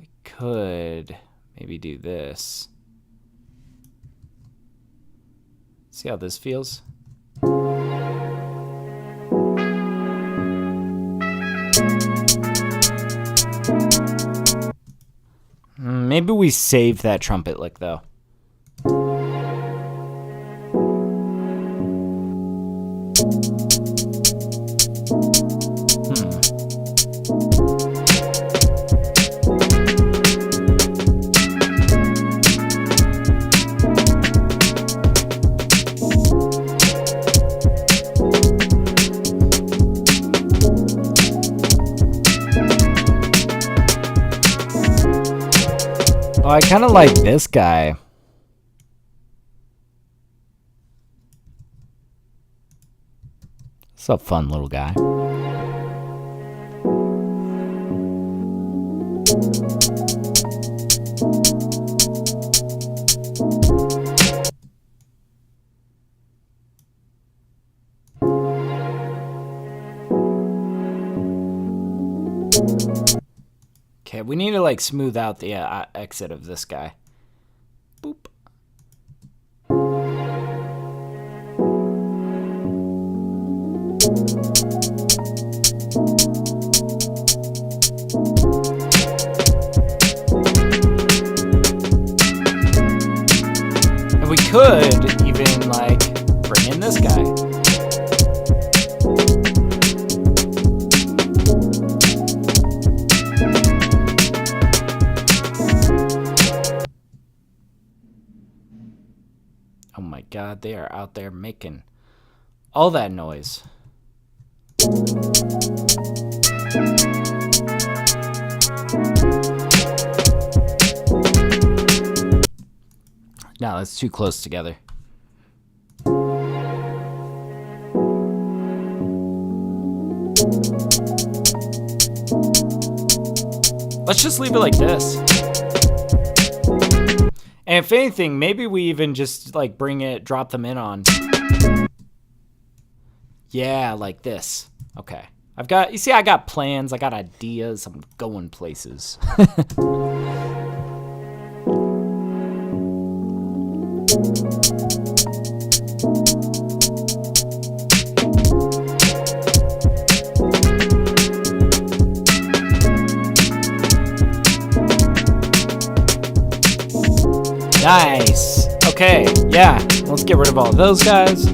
Speaker 1: We could maybe do this. See how this feels? Maybe we save that trumpet lick, though. Oh, I kind of like this guy. It's a fun little guy. Okay, we need to like smooth out the exit of this guy. Boop. And we could even like bring in this guy. Oh my God, they are out there making all that noise. No, that's too close together. Let's just leave it like this. And if anything, maybe we even just like drop them in on. Yeah, like this. Okay. You see, I got plans, I got ideas, I'm going places. Nice. Okay, yeah. Let's get rid of all of those guys.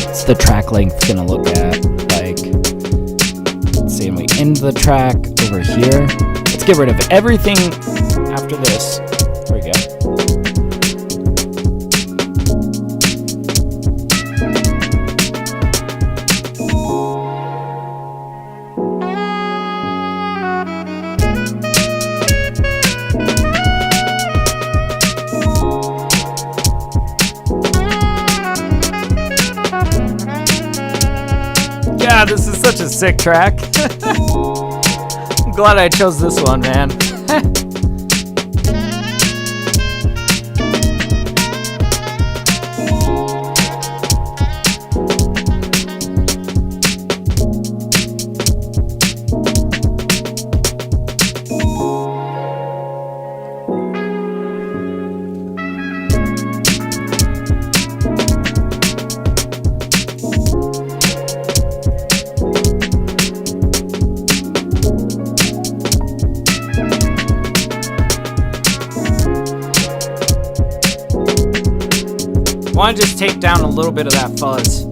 Speaker 1: What's the track length gonna look at? Like, let's see, we end the track over here. Let's get rid of everything after this. There we go. Yeah, this is such a sick track. I'm glad I chose this one, man. I want to just take down a little bit of that fuzz.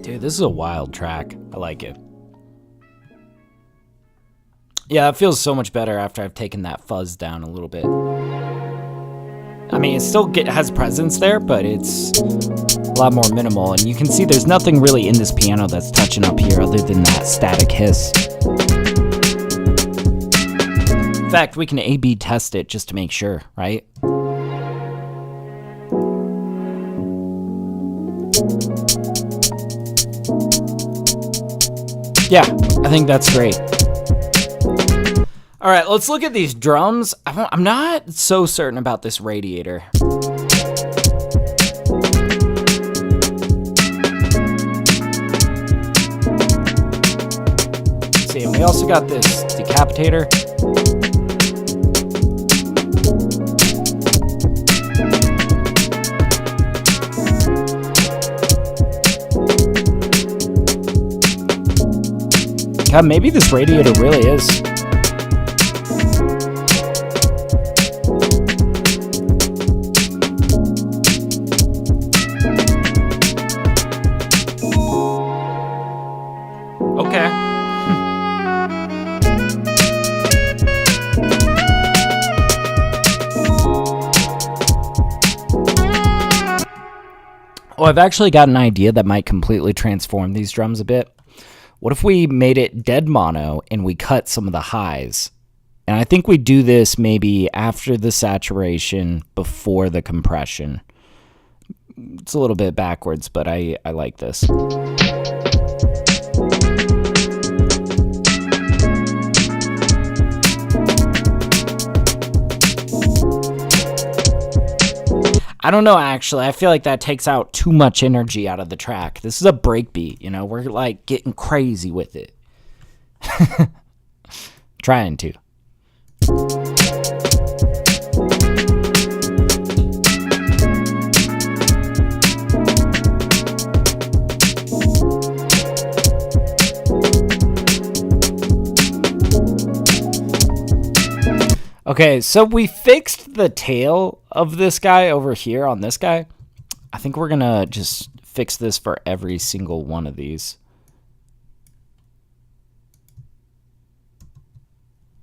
Speaker 1: Dude, this is a wild track. I like it. Yeah, it feels so much better after I've taken that fuzz down a little bit. I mean, it still has presence there, but it's a lot more minimal. And you can see there's nothing really in this piano that's touching up here other than that static hiss. In fact, we can A/B test it just to make sure, right? Yeah, I think that's great. All right, let's look at these drums. I'm not so certain about this radiator. Let's see, and we also got this decapitator. God, maybe this radiator really is. Oh, I've actually got an idea that might completely transform these drums a bit. What if we made it dead mono and we cut some of the highs? And I think we do this maybe after the saturation, before the compression. It's a little bit backwards, but I like this. I don't know, actually. I feel like that takes out too much energy out of the track. This is a breakbeat, you know? We're, like, getting crazy with it. Trying to. Okay, so we fixed the tail of this guy over here on this guy. I think we're gonna just fix this for every single one of these.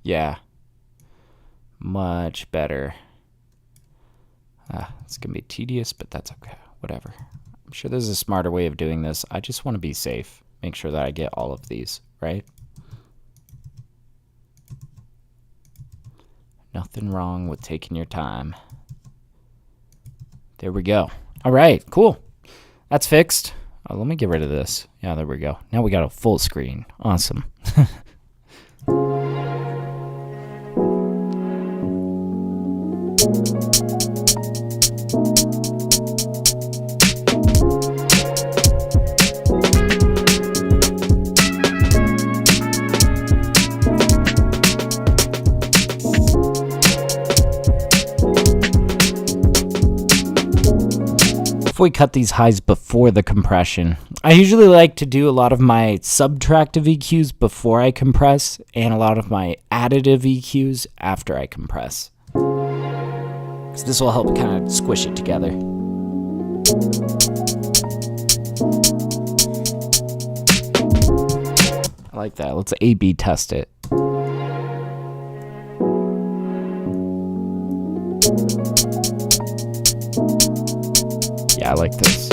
Speaker 1: Yeah. Much better. It's going to be tedious, but that's okay. Whatever. I'm sure there's a smarter way of doing this. I just want to be safe. Make sure that I get all of these, right? Nothing wrong with taking your time. There we go. All right, cool. That's fixed. Oh, let me get rid of this. Yeah, there we go. Now we got a full screen. Awesome. If we cut these highs before the compression, I usually like to do a lot of my subtractive EQs before I compress and a lot of my additive EQs after I compress. Because this will help kind of squish it together. I like that. Let's A/B test it. Yeah, I like this.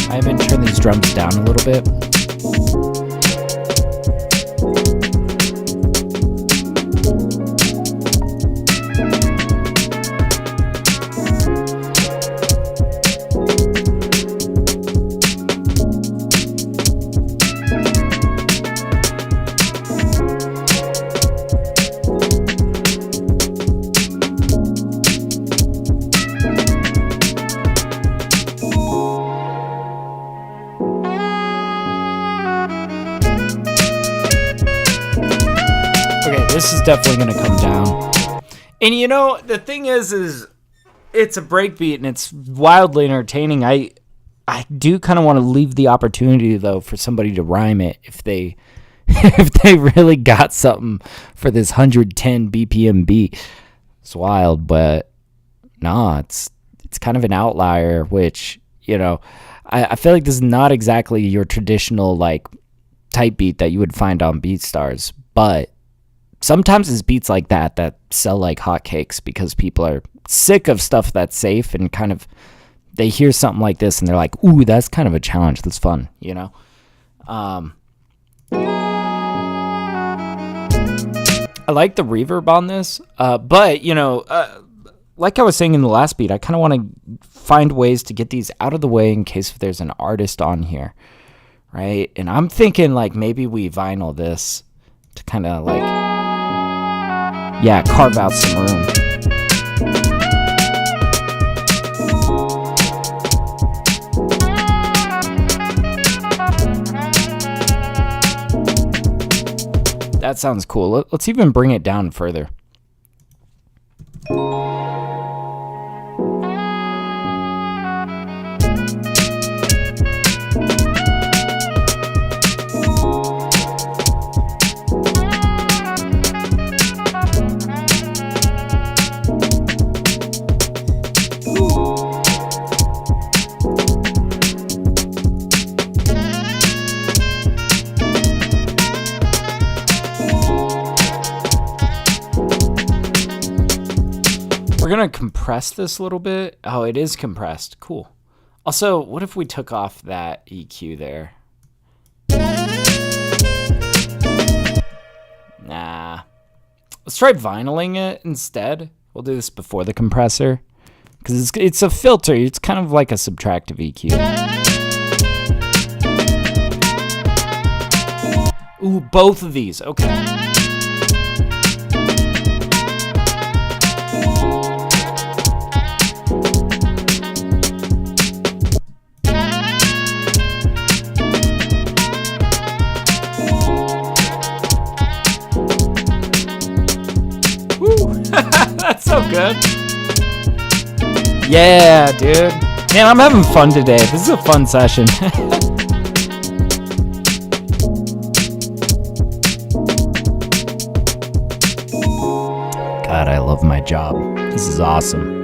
Speaker 1: I even turn these drums down a little bit. This is definitely going to come down. And you know, the thing is it's a breakbeat and it's wildly entertaining. I do kind of want to leave the opportunity though for somebody to rhyme it if they really got something for this 110 BPM beat. It's wild, but nah, it's kind of an outlier, which, you know, I feel like this is not exactly your traditional like type beat that you would find on BeatStars, but sometimes it's beats like that sell like hotcakes because people are sick of stuff that's safe and kind of they hear something like this and they're like, ooh, that's kind of a challenge. That's fun, you know? I like the reverb on this, but, you know, like I was saying in the last beat, I kind of want to find ways to get these out of the way in case if there's an artist on here, right? And I'm thinking like maybe we vinyl this to kind of like, yeah, carve out some room. That sounds cool. Let's even bring it down further. We're going to compress this a little bit. Oh, it is compressed. Cool. Also, what if we took off that EQ there? Nah. Let's try vinyling it instead. We'll do this before the compressor. Because it's a filter. It's kind of like a subtractive EQ. Ooh, both of these. Okay. That's so good. Yeah, dude. Man, I'm having fun today. This is a fun session. God, I love my job. This is awesome.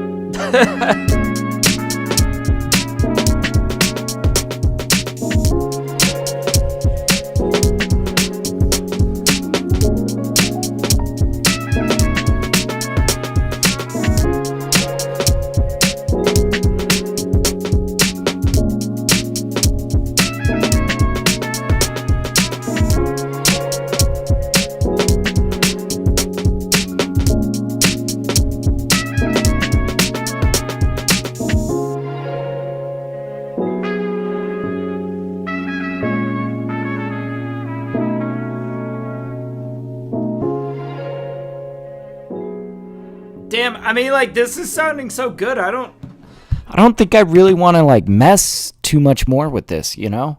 Speaker 1: Damn, I mean, like, this is sounding so good. I don't think I really want to, like, mess too much more with this, you know?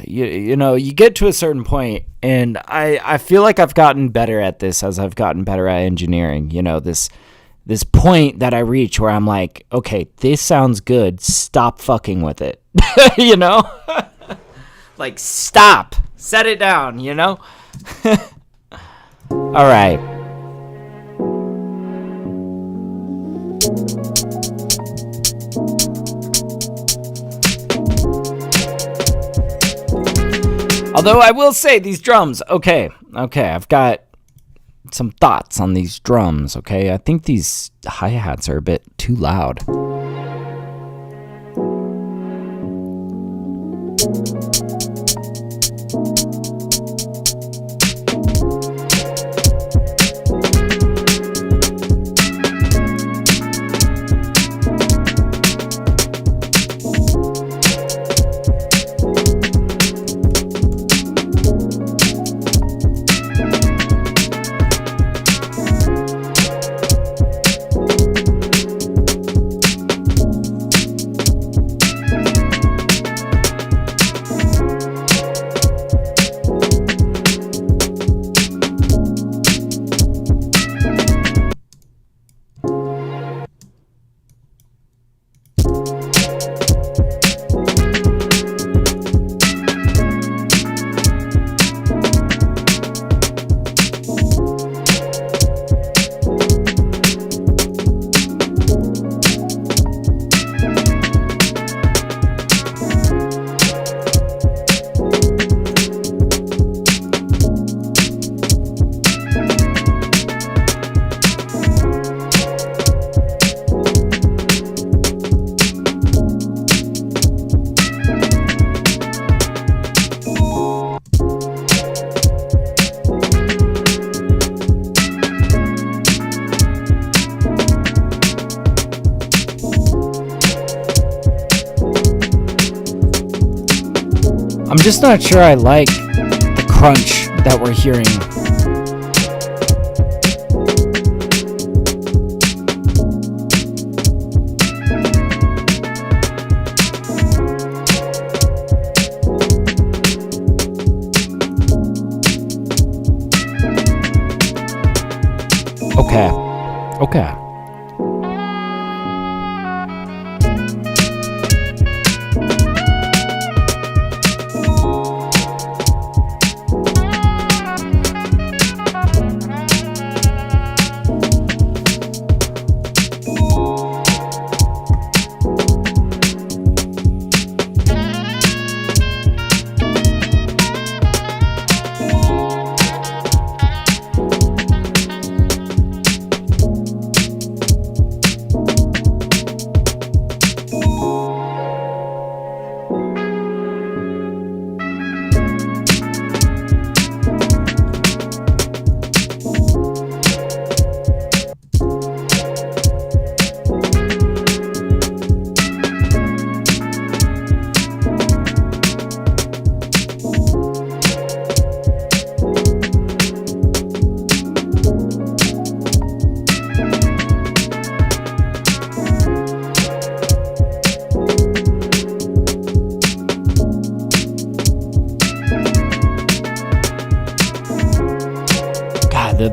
Speaker 1: You know, you get to a certain point, and I feel like I've gotten better at this as I've gotten better at engineering. You know, this point that I reach where I'm like, okay, this sounds good. Stop fucking with it. You know? Like, stop. Set it down, you know? All right. Although I will say these drums, okay, I've got some thoughts on these drums, okay? I think these hi-hats are a bit too loud. I'm just not sure I like the crunch that we're hearing. Okay.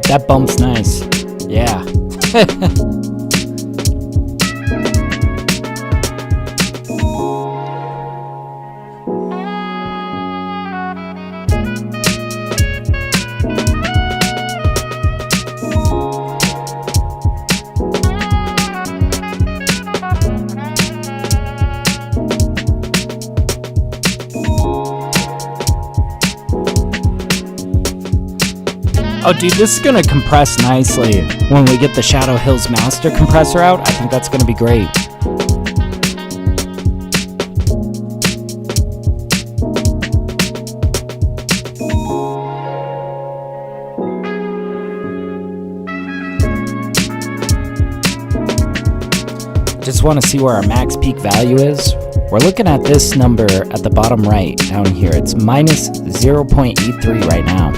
Speaker 1: That bump's nice. Yeah. Oh, dude, this is going to compress nicely when we get the Shadow Hills Master compressor out. I think that's going to be great. Just want to see where our max peak value is. We're looking at this number at the bottom right down here. It's minus 0.83 right now.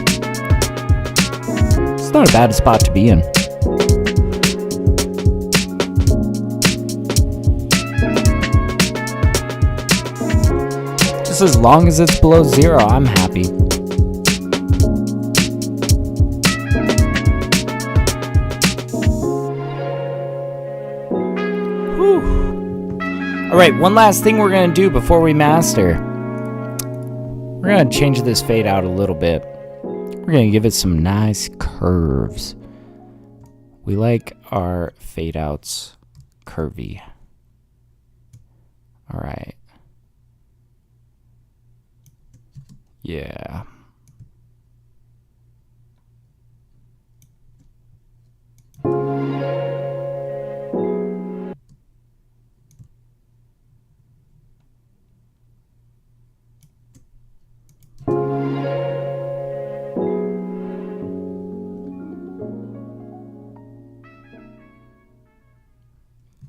Speaker 1: Not a bad spot to be in. Just as long as it's below 0, I'm happy. Whew. All right, one last thing we're going to do before we master. We're going to change this fade out a little bit. We're going to give it some nice curves. We like our fade outs curvy. All right. Yeah.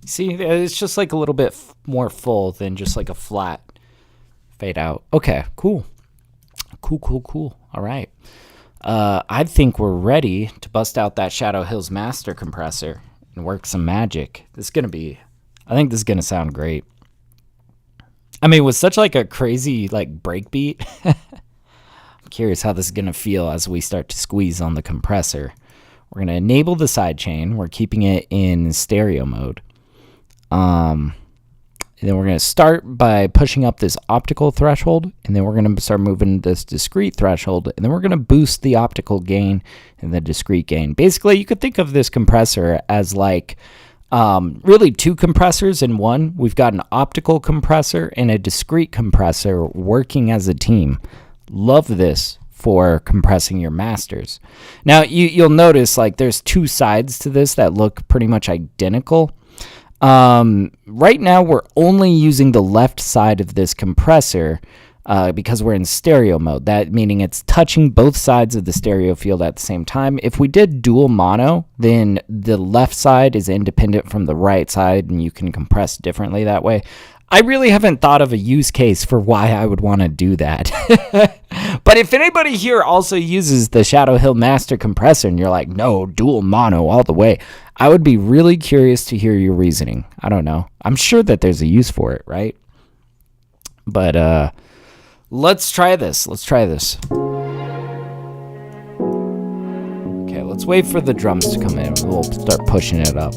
Speaker 1: See, it's just like a little bit more full than just like a flat fade out. Okay, cool. Cool. All right. I think we're ready to bust out that Shadow Hills Master compressor and work some magic. I think this is going to sound great. I mean, with such like a crazy like breakbeat, I'm curious how this is going to feel as we start to squeeze on the compressor. We're going to enable the sidechain. We're keeping it in stereo mode. And then we're going to start by pushing up this optical threshold, and then we're going to start moving this discrete threshold, and then we're going to boost the optical gain and the discrete gain. Basically, you could think of this compressor as like really two compressors in one. We've got an optical compressor and a discrete compressor working as a team. Love this for compressing your masters. Now, you'll notice like there's two sides to this that look pretty much identical. Right now we're only using the left side of this compressor because we're in stereo mode. That meaning it's touching both sides of the stereo field at the same time. If we did dual mono, then the left side is independent from the right side and you can compress differently that way. I really haven't thought of a use case for why I would want to do that. But if anybody here also uses the Shadow Hill Master compressor and you're like, no, dual mono all the way, I would be really curious to hear your reasoning. I don't know. I'm sure that there's a use for it, right? But let's try this. Okay, let's wait for the drums to come in. We'll start pushing it up.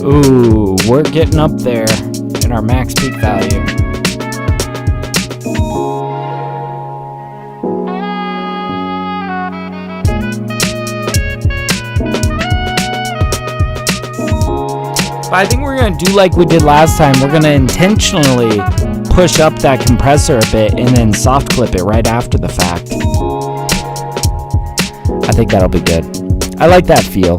Speaker 1: Ooh, we're getting up there in our max peak value. But I think we're going to do like we did last time. We're going to intentionally push up that compressor a bit and then soft clip it right after the fact. I think that'll be good. I like that feel.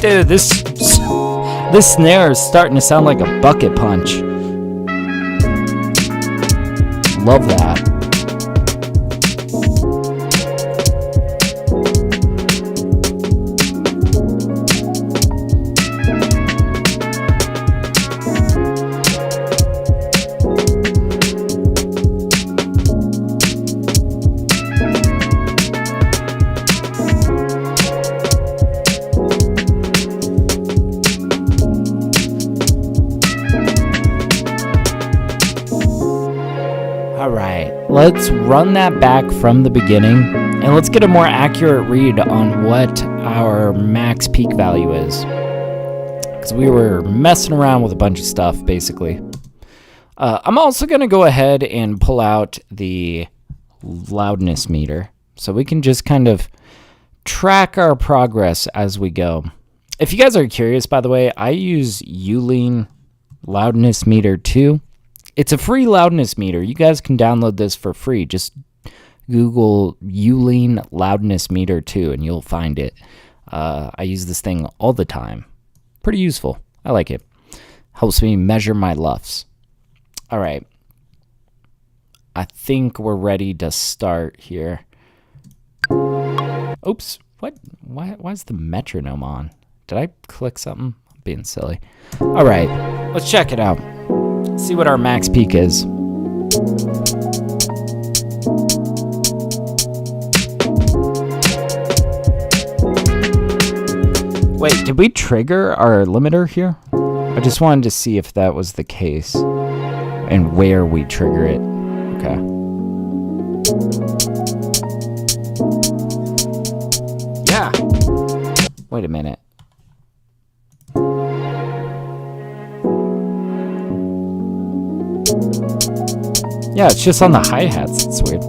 Speaker 1: Dude, this This snare is starting to sound like a bucket punch. Love that. Let's run that back from the beginning, and let's get a more accurate read on what our max peak value is. Because we were messing around with a bunch of stuff, basically. I'm also going to go ahead and pull out the loudness meter, so we can just kind of track our progress as we go. If you guys are curious, by the way, I use Ulean Loudness Meter 2. It's a free loudness meter. You guys can download this for free. Just Google Ulean Loudness Meter 2 and you'll find it. I use this thing all the time. Pretty useful. I like it. Helps me measure my LUFS. All right. I think we're ready to start here. Oops. What? Why is the metronome on? Did I click something? I'm being silly. All right. Let's check it out. See what our max peak is. Wait, did we trigger our limiter here? I just wanted to see if that was the case and where we trigger it. Okay. Yeah. Wait a minute. Yeah, it's just on the hi-hats. It's weird.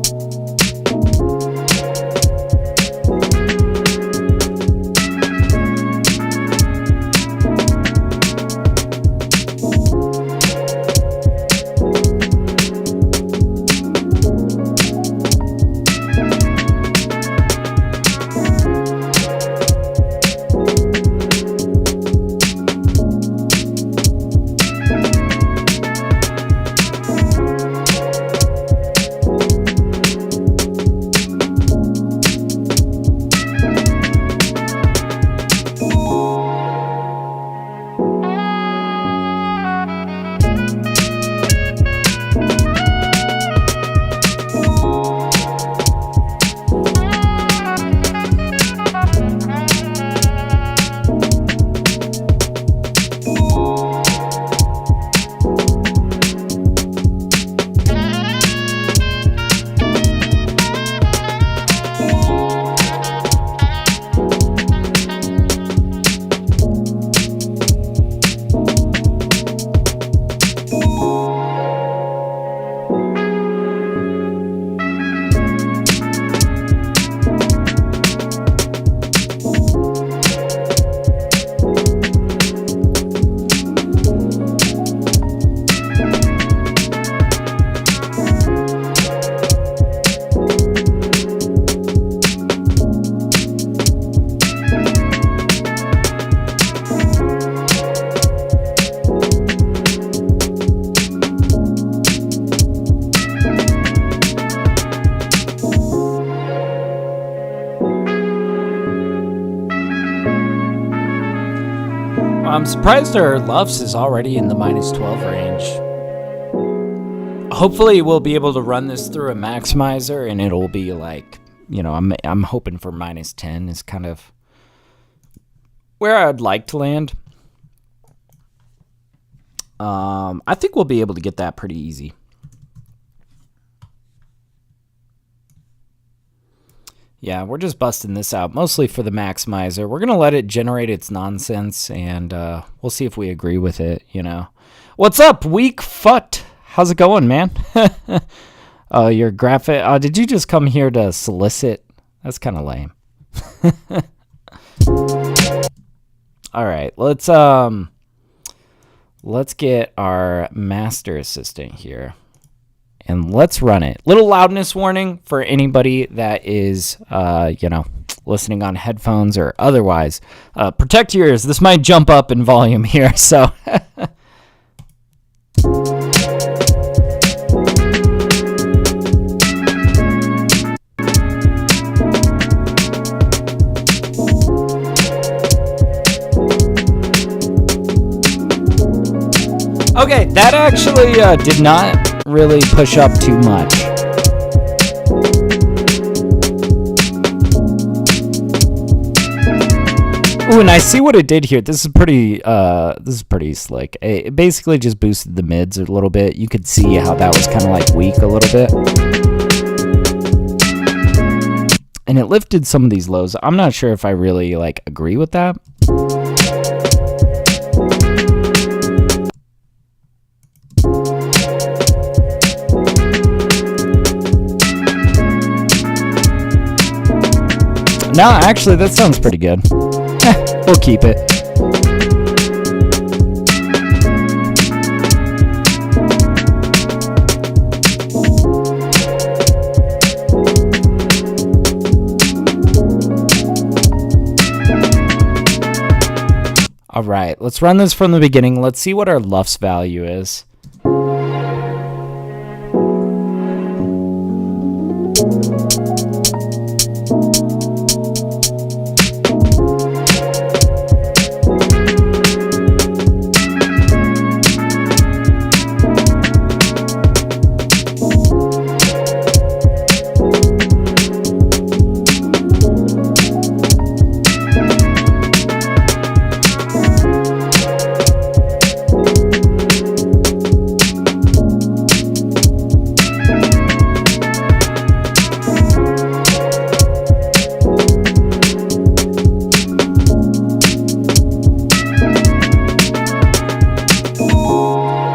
Speaker 1: I'm surprised our LUFS is already in the -12 range. Hopefully we'll be able to run this through a maximizer and it'll be like, you know, I'm hoping for -10 is kind of where I'd like to land. I think we'll be able to get that pretty easy. Yeah, we're just busting this out, mostly for the maximizer. We're going to let it generate its nonsense, and we'll see if we agree with it, you know. What's up, Weak Foot? How's it going, man? Your graphic... did you just come here to solicit? That's kind of lame. All right, let's get our master assistant here. And let's run it. Little loudness warning for anybody that is, you know, listening on headphones or otherwise, protect your ears. This might jump up in volume here, so... Okay, that actually did not really push up too much. Ooh, and I see what it did here. This is pretty slick. It basically just boosted the mids a little bit. You could see how that was kind of like weak a little bit. And it lifted some of these lows. I'm not sure if I really like agree with that. No, actually, that sounds pretty good. We'll keep it. All right, let's run this from the beginning. Let's see what our LUFS value is.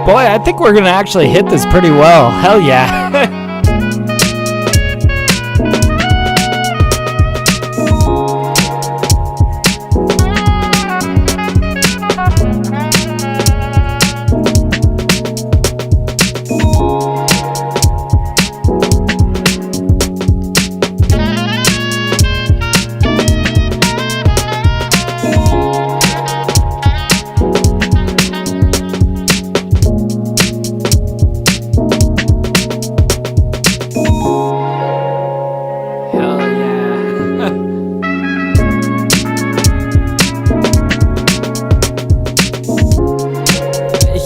Speaker 1: Boy, I think we're going to actually hit this pretty well. Hell yeah.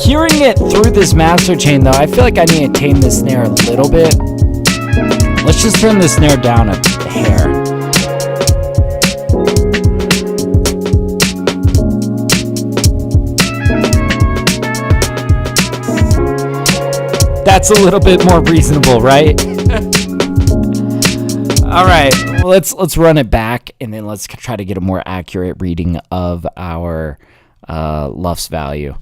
Speaker 1: Hearing it through this master chain, though, I feel like I need to tame the snare a little bit. Let's just turn the snare down a hair. That's a little bit more reasonable, right? All right, let's run it back, and then let's try to get a more accurate reading of our LUFS value.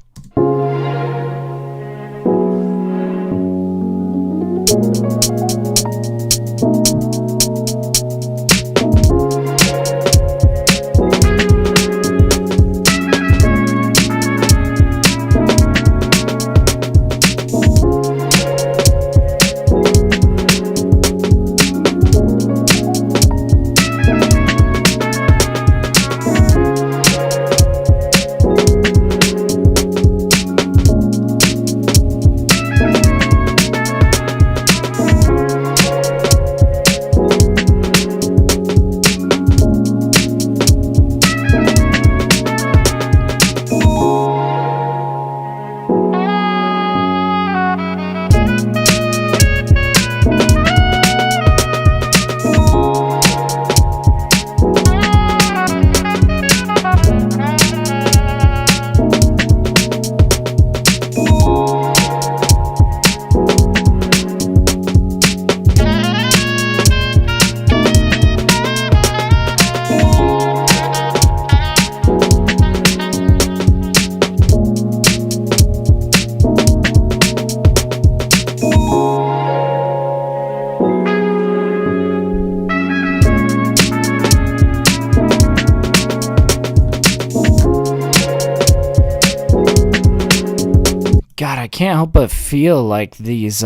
Speaker 1: God, I can't help but feel like this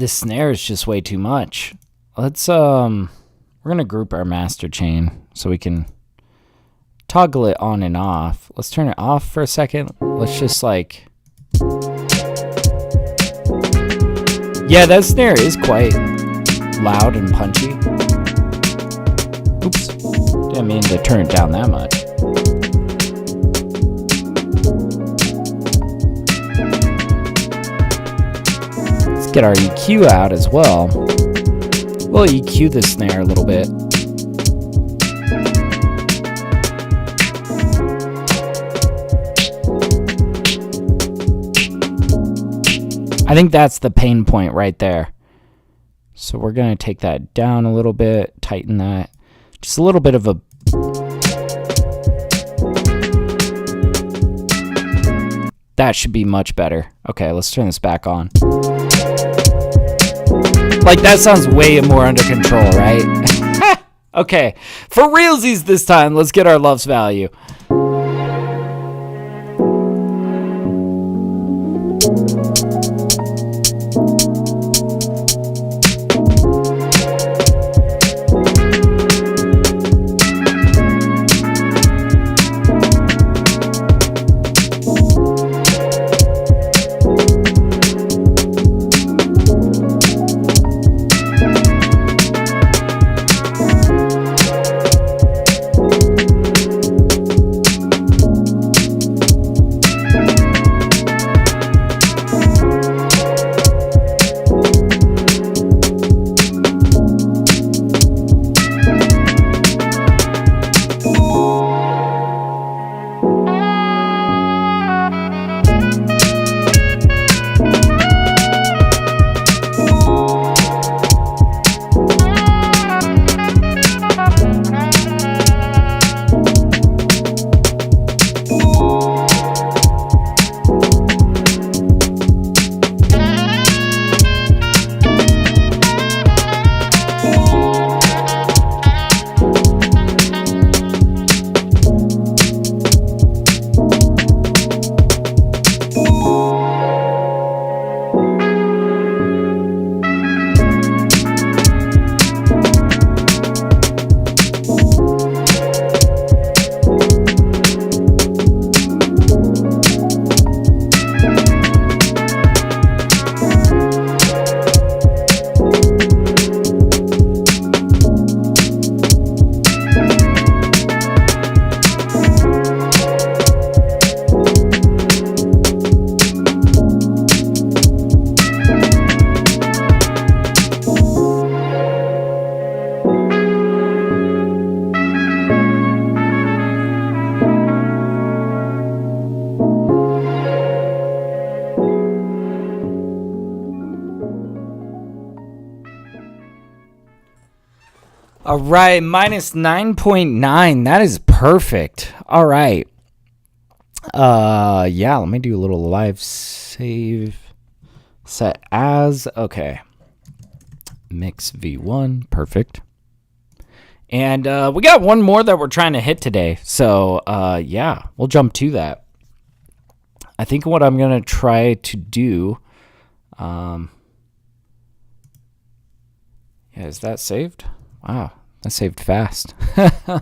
Speaker 1: snare is just way too much. Let's We're going to group our master chain so we can toggle it on and off. Let's turn it off for a second. Let's just like... Yeah, that snare is quite loud and punchy. Oops. Didn't mean to turn it down that much. Let's get our EQ out as well. We'll EQ the snare a little bit. I think that's the pain point right there. So we're going to take that down a little bit, tighten that. Just a little bit of a... That should be much better. Okay, let's turn this back on. Like, that sounds way more under control, right? Okay, for realsies this time, let's get our loves value. All right, minus 9.9. That is perfect. All right. Yeah, let me do a little live save. Set as. Okay. Mix V1. Perfect. And we got one more that we're trying to hit today. So, yeah, we'll jump to that. I think what I'm going to try to do... yeah, is that saved? Wow, that saved fast. I'm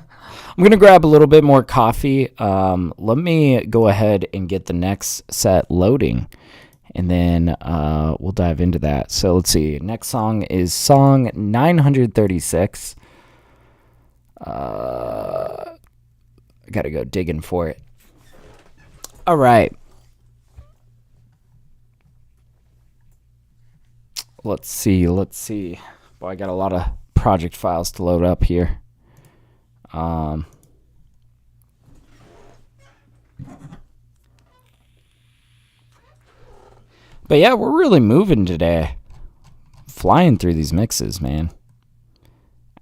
Speaker 1: going to grab a little bit more coffee. Let me go ahead and get the next set loading, and then we'll dive into that. So let's see. Next song is song 936. I got to go digging for it. All right. Let's see. Boy, I got a lot of project files to load up here. But yeah, we're really moving today. Flying through these mixes, man.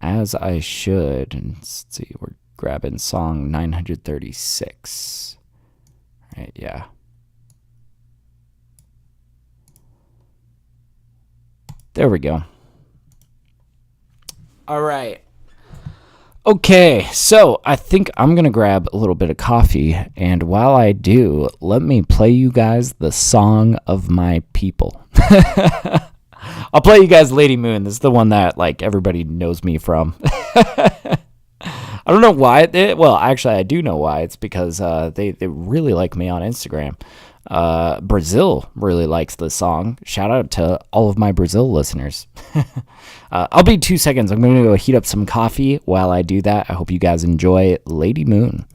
Speaker 1: As I should. And let's see, we're grabbing song 936. Right, yeah. There we go. All right. Okay, so I think I'm going to grab a little bit of coffee, and while I do, let me play you guys the Song of My People. I'll play you guys Lady Moon. This is the one that like everybody knows me from. I don't know why. Well, actually, I do know why. It's because they really like me on Instagram. Brazil really likes the song. Shout out to all of my Brazil listeners. I'll be 2 seconds. I'm going to go heat up some coffee while I do that. I hope you guys enjoy Lady Moon.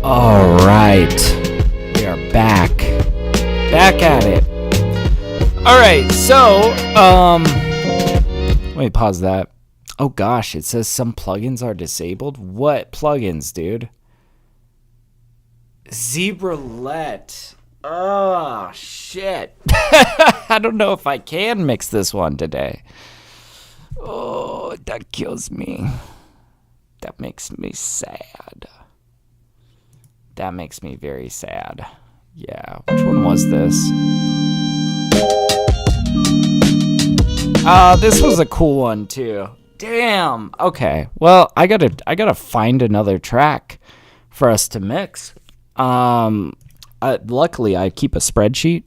Speaker 1: All right, we are back at it. All right, so let me pause that. Oh gosh, it says some plugins are disabled. What plugins, dude? Zebralet. Oh shit. I don't know if I can mix this one today. Oh, that kills me. That makes me sad. That makes me very sad. Yeah, which one was this? This was a cool one too. Damn. Okay. Well, I gotta find another track for us to mix. Luckily, I keep a spreadsheet.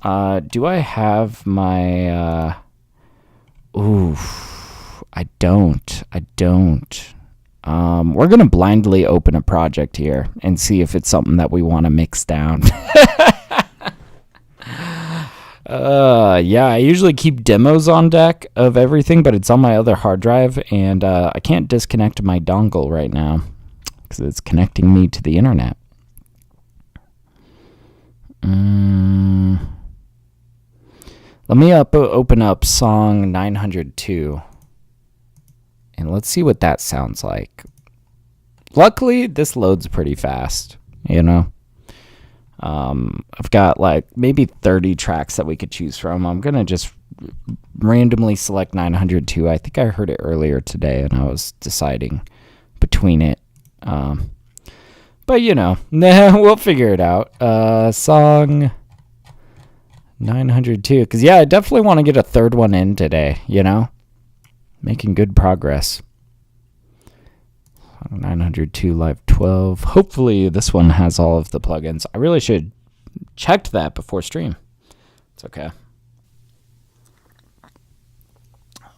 Speaker 1: Do I have my? Ooh, I don't. We're going to blindly open a project here and see if it's something that we want to mix down. Yeah, I usually keep demos on deck of everything, but it's on my other hard drive, and I can't disconnect my dongle right now because it's connecting me to the internet. Let me open up song 902. And let's see what that sounds like. Luckily, this loads pretty fast, you know. I've got like maybe 30 tracks that we could choose from. I'm going to just randomly select 902. I think I heard it earlier today, and I was deciding between it. But, you know, we'll figure it out. Song 902. Because, yeah, I definitely want to get a third one in today, you know. Making good progress. 902 Live 12. Hopefully this one has all of the plugins. I really should check that before stream. It's okay.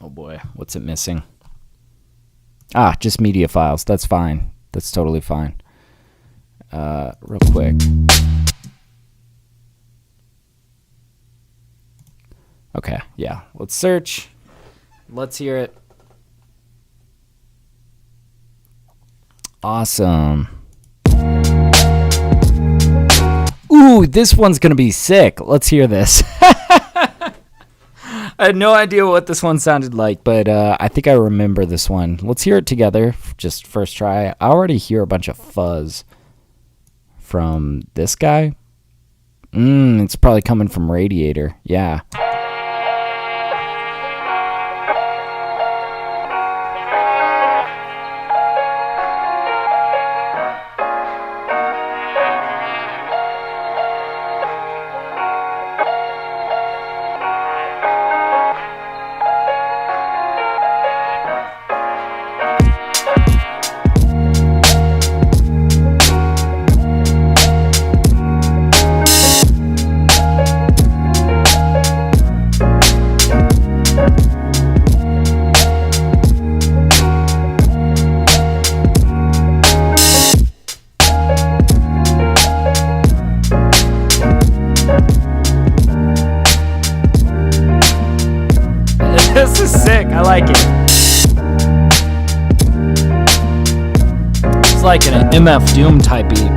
Speaker 1: Oh boy, what's it missing? Just media files. That's fine. That's totally fine. Real quick. Okay, yeah. Let's search. Let's hear it. Awesome. Ooh, this one's going to be sick. Let's hear this. I I had no idea what this one sounded like, but I think I remember this one. Let's hear it together, just first try. I already hear a bunch of fuzz from this guy. It's probably coming from Radiator. Yeah. This is sick. I like it. It's like an MF Doom type beat.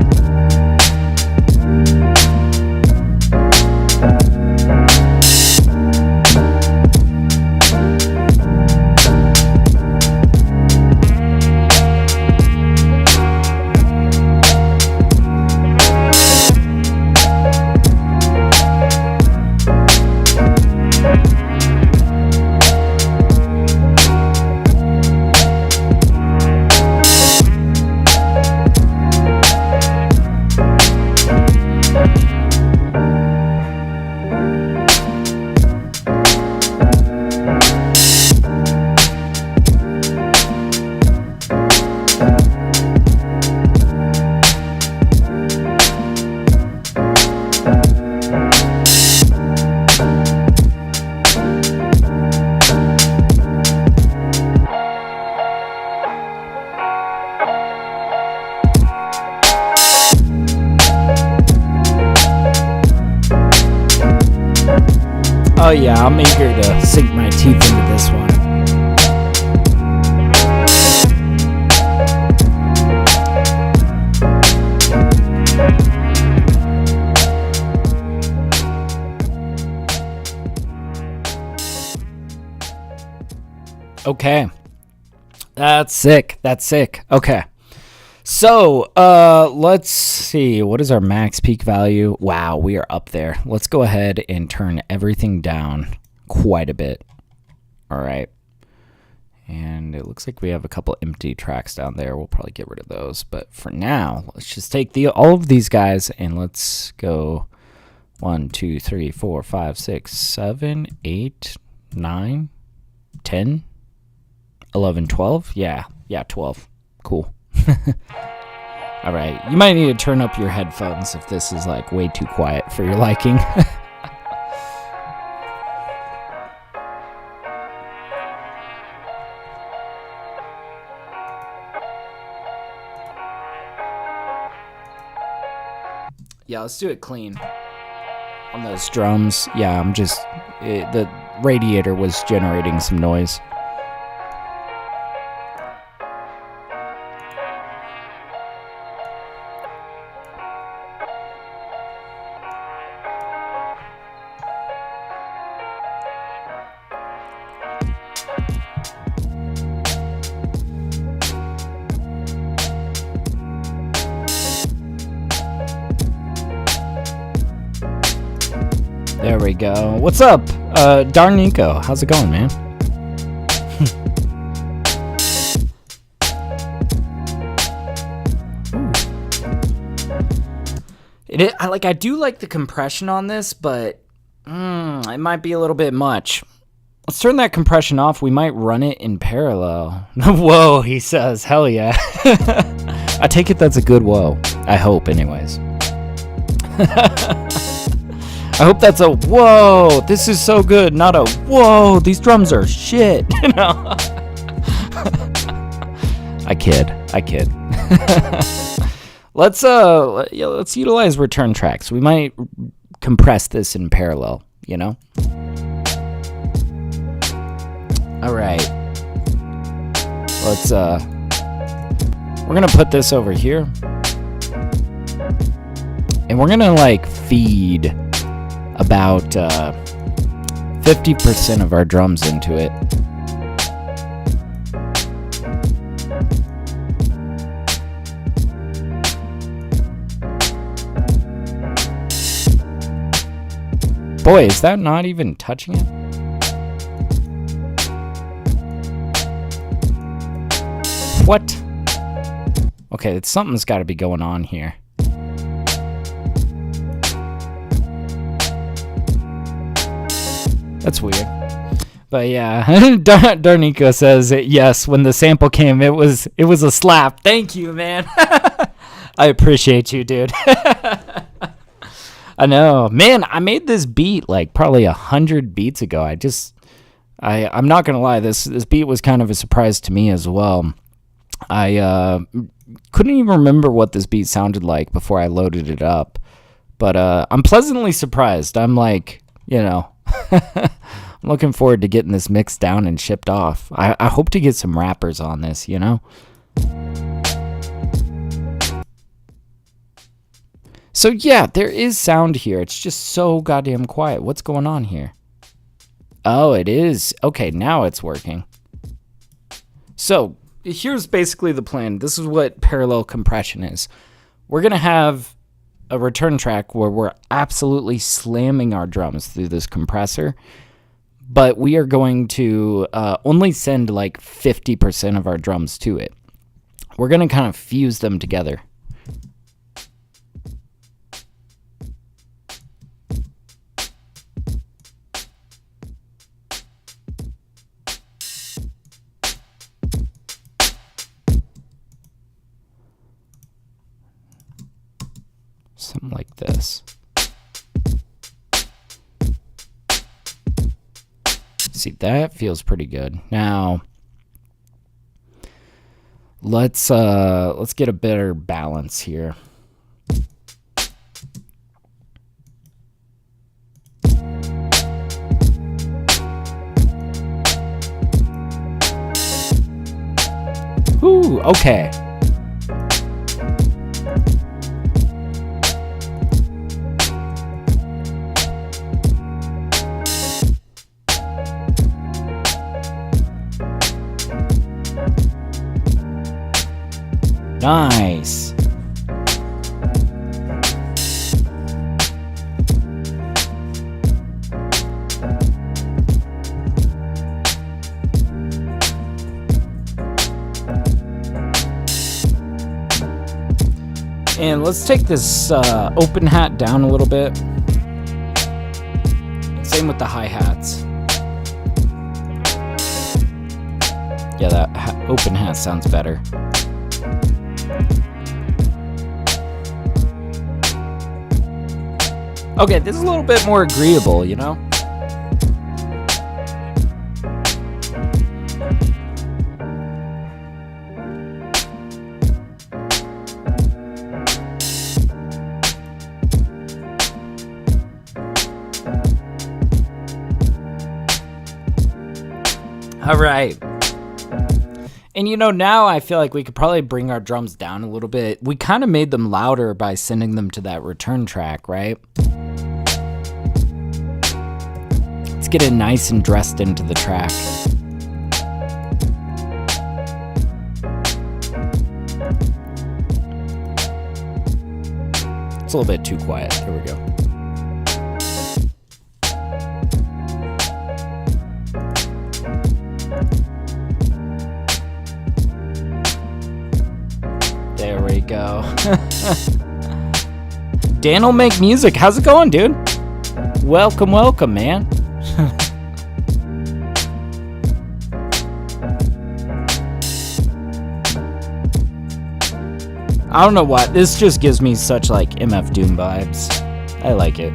Speaker 1: Oh yeah, I'm eager to sink my teeth into this one. Okay. That's sick. That's sick. Okay. So, let's see. What is our max peak value? Wow, we are up there. Let's go ahead and turn everything down quite a bit. All right. And it looks like we have a couple empty tracks down there. We'll probably get rid of those. But for now, let's just take all of these guys and let's go 1, 2, 3, 4, 5, 6, 7, 8, 9, 10, 11, 12. Yeah, 12. Cool. All right, you might need to turn up your headphones if this is like way too quiet for your liking. Yeah, let's do it clean on those drums. Yeah, the radiator was generating some noise. There we go. What's up, Darnico? How's it going, man? I do like the compression on this, but it might be a little bit much. Let's turn that compression off. We might run it in parallel. Whoa, he says. Hell yeah. I take it that's a good whoa. I hope, anyways. I hope that's a whoa, this is so good, not a whoa, these drums are shit. You know? I kid. Let's utilize return tracks. We might compress this in parallel, you know? All right. We're gonna put this over here. And we're gonna like feed about 50% of our drums into it. Boy, is that not even touching it? What? Okay, something's got to be going on here. That's weird. But yeah, Darnico says yes, when the sample came, it was a slap. Thank you, man. I appreciate you, dude. I know, man. I made this beat like probably 100 beats ago. I'm not gonna lie. This beat was kind of a surprise to me as well. I couldn't even remember what this beat sounded like before I loaded it up, but I'm pleasantly surprised. I'm like, I'm looking forward to getting this mixed down and shipped off. I hope to get some rappers on this, So yeah, there is sound here. It's just so goddamn quiet. What's going on here? Oh, it is. Okay, now it's working. So here's basically the plan. This is what parallel compression is. We're going to have a return track where we're absolutely slamming our drums through this compressor, but we are going to only send like 50% of our drums to it. We're going to kind of fuse them together. Something like this. See, that feels pretty good. Now, let's get a better balance here. Ooh, okay. Nice. And let's take this open hat down a little bit. Same with the hi-hats. Yeah, that open hat sounds better. Okay, this is a little bit more agreeable, All right. And now I feel like we could probably bring our drums down a little bit. We kind of made them louder by sending them to that return track, right? Let's get it nice and dressed into the track. It's a little bit too quiet. Here we go. There we go. Dan'll make music. How's it going, dude? Welcome, man. I don't know why. This just gives me such like MF Doom vibes. I like it.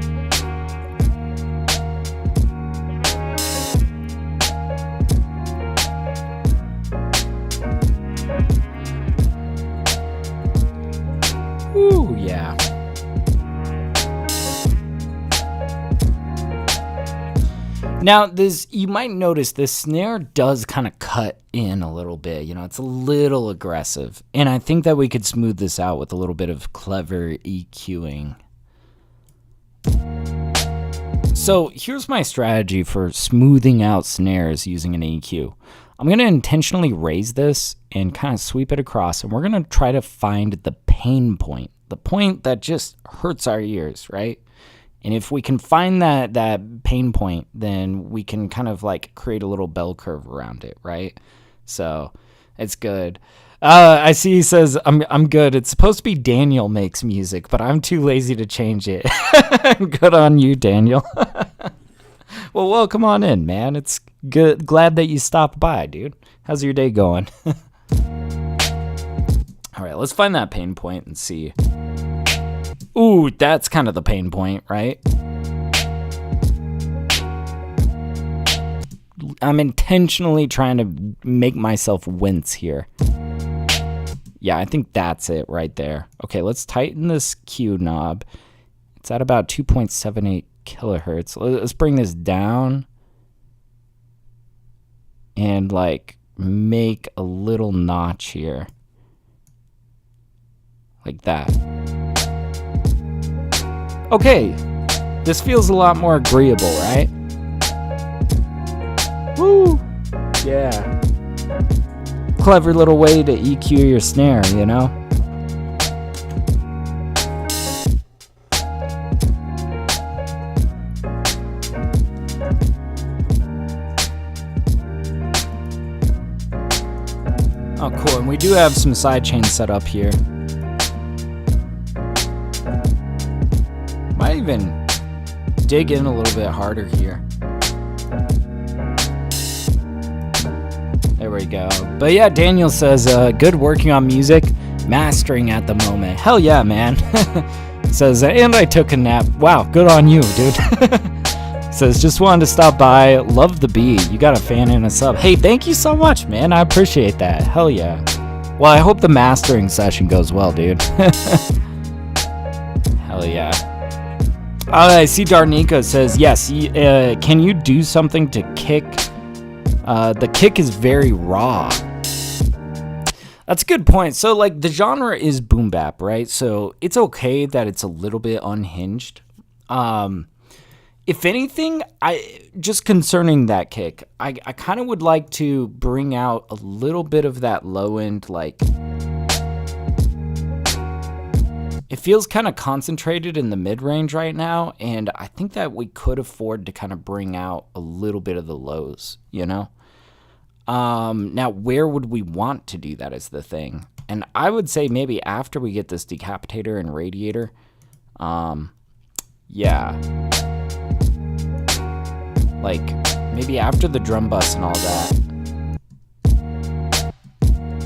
Speaker 1: Ooh, yeah. Now, you might notice this snare does kind of cut in a little bit. It's a little aggressive. And I think that we could smooth this out with a little bit of clever EQing. So So here's my strategy for smoothing out snares using an EQ. I'm going to intentionally raise this and kind of sweep it across, and we're going to try to find the pain point, the point that just hurts our ears, right? And if we can find that pain point, then we can kind of like create a little bell curve around it, right? So it's good. I see he says, I'm good. It's supposed to be Daniel makes music, but I'm too lazy to change it. Good on you, Daniel. Well, welcome on in, man. It's good. Glad that you stopped by, dude. How's your day going? All right, let's find that pain point and see. Ooh, that's kind of the pain point, right? I'm intentionally trying to make myself wince here. Yeah, I think that's it right there. Okay, let's tighten this Q knob. It's at about 2.78 kilohertz. Let's bring this down and like make a little notch here. Like that. Okay, this feels a lot more agreeable, right? Woo! Yeah. Clever little way to EQ your snare, you know? Oh, cool. And we do have some sidechains set up here. Might even dig in a little bit harder here. There we go. But yeah, Daniel says, good working on music, mastering at the moment. Hell yeah, man. Says, and I took a nap. Wow, good on you, dude. Says, just wanted to stop by. Love the beat. You got a fan and a sub. Hey, thank you so much, man. I appreciate that. Hell yeah. Well, I hope the mastering session goes well, dude. Hell yeah. I see Darnico says, yes, can you do something to kick? The kick is very raw. That's a good point. So, like, the genre is boom bap, right? So it's okay that it's a little bit unhinged. If anything, just concerning that kick, I kind of would like to bring out a little bit of that low end, like, it feels kind of concentrated in the mid-range right now, and I think that we could afford to kind of bring out a little bit of the lows, you know? Now, where would we want to do that is the thing. And I would say maybe after we get this decapitator and radiator, yeah. Like, maybe after the drum bus and all that.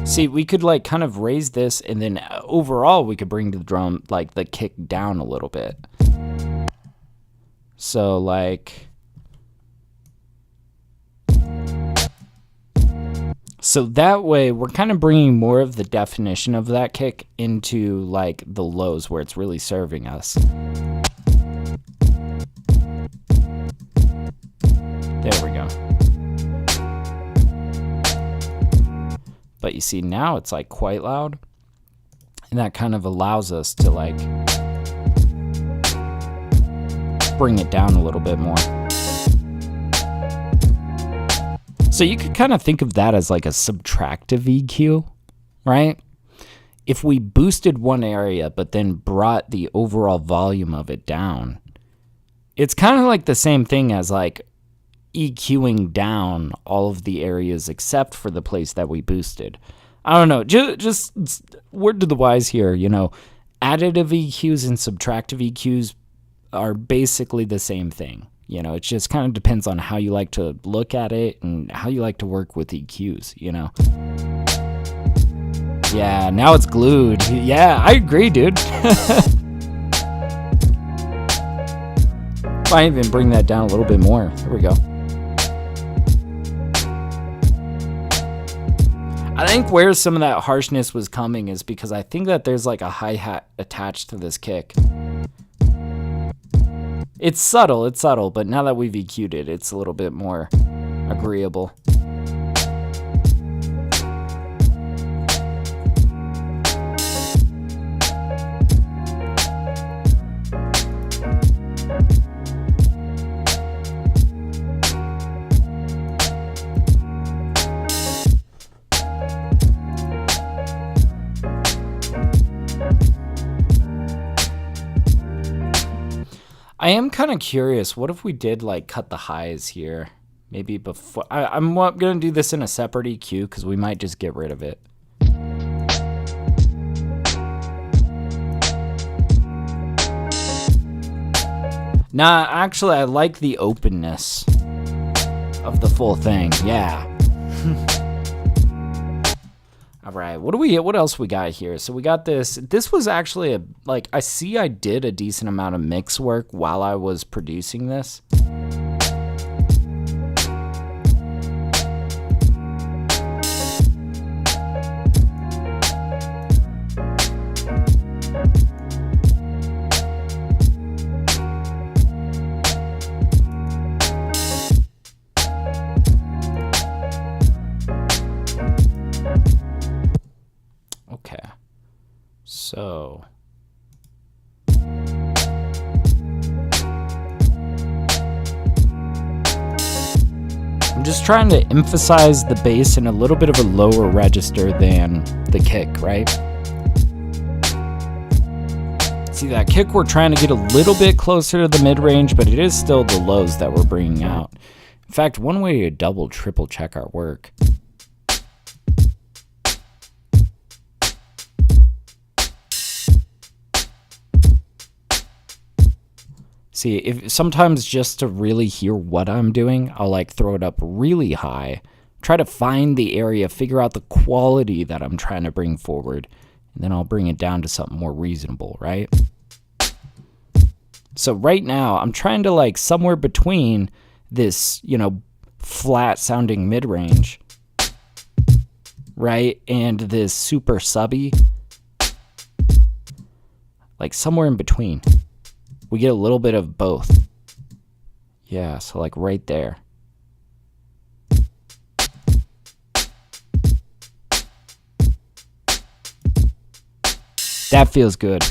Speaker 1: See, we could like kind of raise this, and then overall we could bring the drum, like the kick down a little bit. So like, so that way we're kind of bringing more of the definition of that kick into like the lows where it's really serving us. There we go. But you see, now it's like quite loud, and that kind of allows us to like bring it down a little bit more. So you could kind of think of that as like a subtractive EQ, right? If we boosted one area but then brought the overall volume of it down, it's kind of like the same thing as like EQing down all of the areas except for the place that we boosted. I don't know, just word to the wise here, you know, additive EQs and subtractive EQs are basically the same thing. You know, it just kind of depends on how you like to look at it and how you like to work with EQs, you know. Yeah, now it's glued. Yeah, I agree, dude. Might even bring that down a little bit more. There we go. I think where some of that harshness was coming is because I think that there's like a hi-hat attached to this kick. It's subtle, but now that we've EQ'd it, it's a little bit more agreeable. I am kind of curious. What if we did like cut the highs here? Maybe before. I'm going to do this in a separate EQ because we might just get rid of it. Nah, actually, I like the openness of the full thing. Yeah. All right. What else we got here? So we got this. This was actually I did a decent amount of mix work while I was producing this. Okay, so I'm just trying to emphasize the bass in a little bit of a lower register than the kick, right? See, that kick we're trying to get a little bit closer to the mid-range, but it is still the lows that we're bringing out. In fact, one way to double, triple check our work. See, if sometimes just to really hear what I'm doing, I'll like throw it up really high, try to find the area, figure out the quality that I'm trying to bring forward, and then I'll bring it down to something more reasonable, right? So right now, I'm trying to like somewhere between this, flat sounding mid-range, right? And this super subby, like somewhere in between. We get a little bit of both. Yeah, so like right there. That feels good.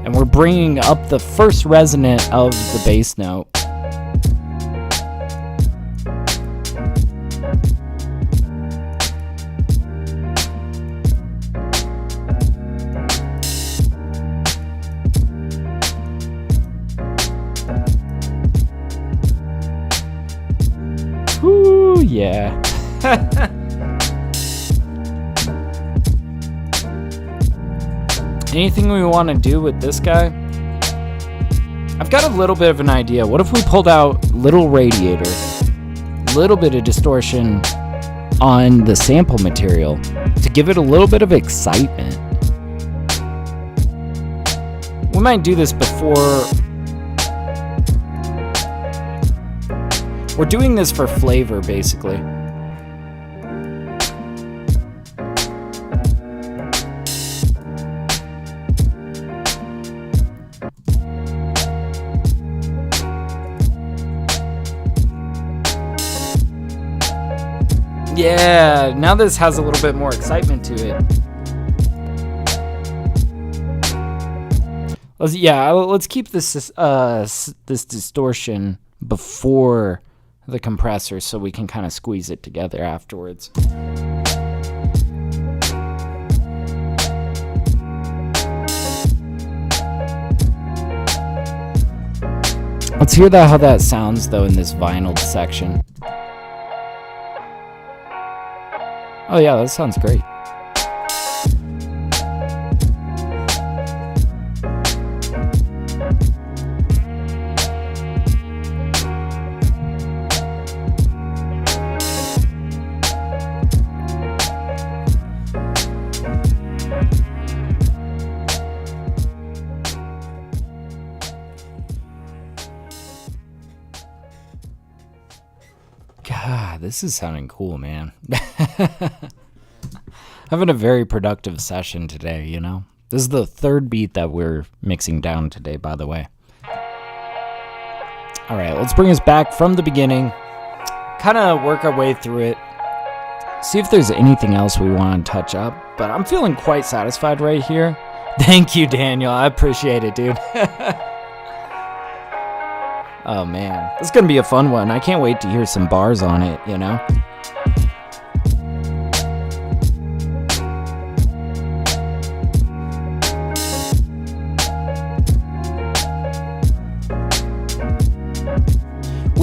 Speaker 1: And we're bringing up the first resonant of the bass note. Ooh, yeah. Anything we want to do with this guy? I've got a little bit of an idea. What if we pulled out little radiator, little bit of distortion on the sample material to give it a little bit of excitement? We might do this before. We're doing this for flavor, basically. Yeah, now this has a little bit more excitement to it. Let's keep this this distortion before the compressor so we can kind of squeeze it together afterwards. Let's hear how that sounds though in this vinyl section. Oh yeah, that sounds great. God, this is sounding cool, man. Having a very productive session today, you know? This is the third beat that we're mixing down today, by the way. All right, let's bring us back from the beginning. Kind of work our way through it. See if there's anything else we want to touch up. But I'm feeling quite satisfied right here. Thank you, Daniel. I appreciate it, dude. Oh, man. This is going to be a fun one. I can't wait to hear some bars on it, you know?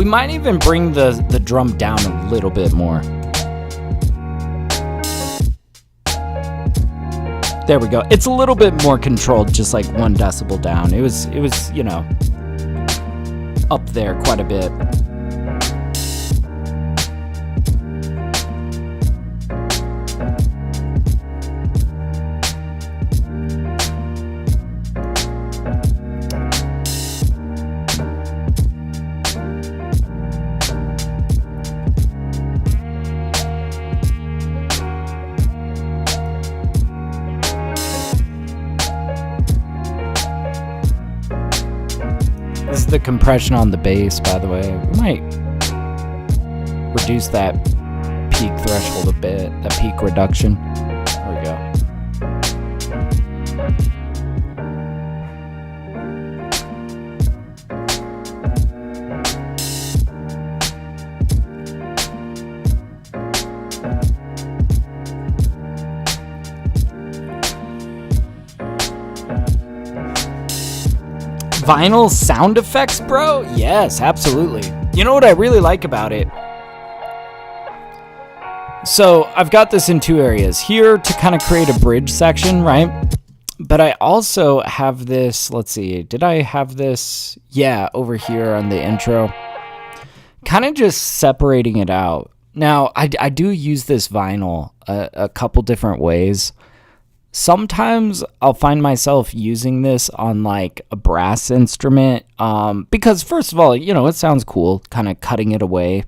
Speaker 1: We might even bring the drum down a little bit more. There we go. It's a little bit more controlled, just like 1 decibel down. It was, you know, up there quite a bit. This is the compression on the bass, by the way. We might reduce that peak threshold a bit, that peak reduction. There we go. Vinyl sound effects, bro? Yes, absolutely. You know what I really like about it? So I've got this in 2 areas. Here to kind of create a bridge section, right? But I also have this, let's see, did I have this? Yeah, over here on the intro. Kind of just separating it out. Now, I do use this vinyl a couple different ways. Sometimes I'll find myself using this on like a brass instrument because first of all, you know, it sounds cool, kind of cutting it away,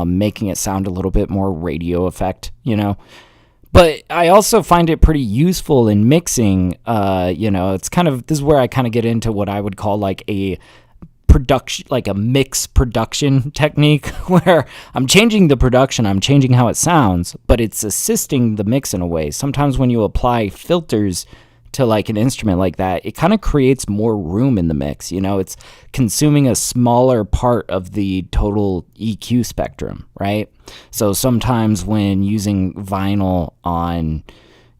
Speaker 1: making it sound a little bit more radio effect, you know. But I also find it pretty useful in mixing, you know, it's kind of, this is where I kind of get into what I would call like a production, like a mix production technique where I'm changing the production, I'm changing how it sounds, but it's assisting the mix in a way. Sometimes when you apply filters to like an instrument like that, it kind of creates more room in the mix, you know, it's consuming a smaller part of the total EQ spectrum, right? So sometimes when using vinyl on,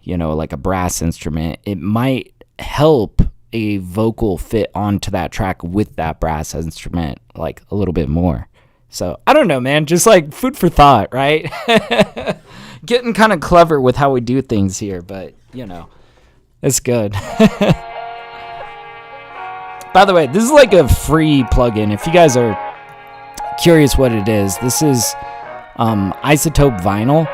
Speaker 1: you know, like a brass instrument, it might help a vocal fit onto that track with that brass instrument like a little bit more. So I don't know, man, just like food for thought, right? Getting kind of clever with how we do things here, but you know, it's good. By the way, this is like a free plugin. If you guys are curious what it is, this is Isotope Vinyl.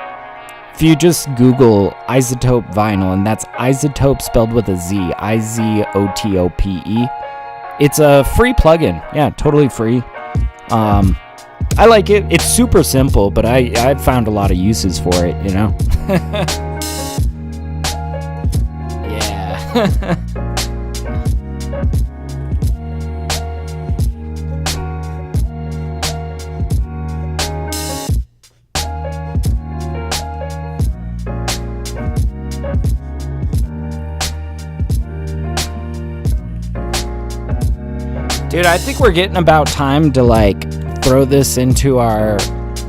Speaker 1: If you just Google Isotope Vinyl, and that's Isotope spelled with a Z, I-Z-O-T-O-P-E. It's a free plugin. Yeah, totally free. I like it. It's super simple, but I've found a lot of uses for it, you know? Yeah. Dude, I think we're getting about time to like throw this into our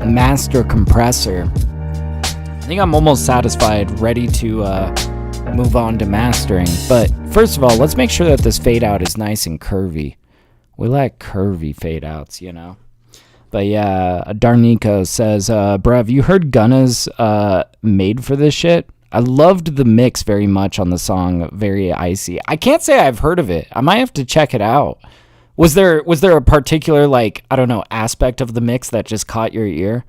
Speaker 1: master compressor. I think I'm almost satisfied, ready to move on to mastering. But first of all, let's make sure that this fade out is nice and curvy. We like curvy fade outs, you know? But yeah, Darnico says, bruv, you heard Gunna's made for this shit? I loved the mix very much on the song Very Icy. I can't say I've heard of it. I might have to check it out. Was there a particular, like, I don't know, aspect of the mix that just caught your ear?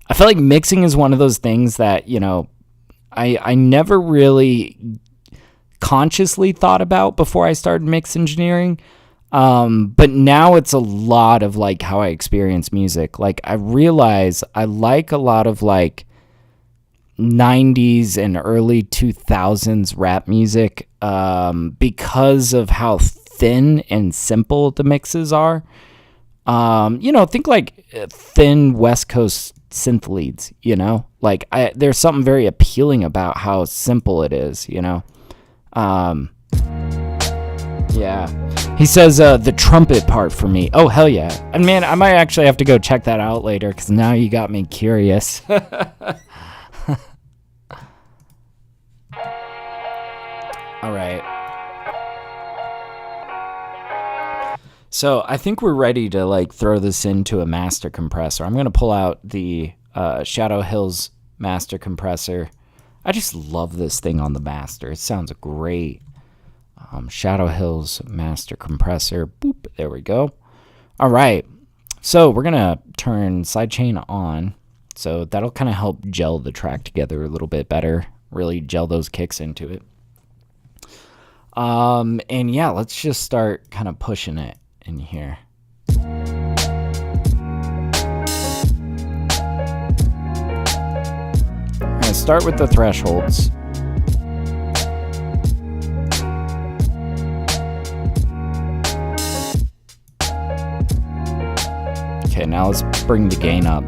Speaker 1: I feel like mixing is one of those things that, you know, I never really consciously thought about before I started mix engineering. But now it's a lot of, like, how I experience music. Like, I realize I like a lot of, like, 90s and early 2000s rap music because of how thin and simple the mixes are. You know, think like thin West Coast synth leads, you know? Like, there's something very appealing about how simple it is, you know? Yeah. He says the trumpet part for me. Oh, hell yeah. And man, I might actually have to go check that out later because now you got me curious. All right. So I think we're ready to like throw this into a master compressor. I'm going to pull out the Shadow Hills master compressor. I just love this thing on the master. It sounds great. Shadow Hills master compressor. Boop. There we go. All right. So we're going to turn sidechain on. So that'll kind of help gel the track together a little bit better. Really gel those kicks into it. And yeah, let's just start kind of pushing it in here. I'm gonna start with the thresholds. Okay, now let's bring the gain up.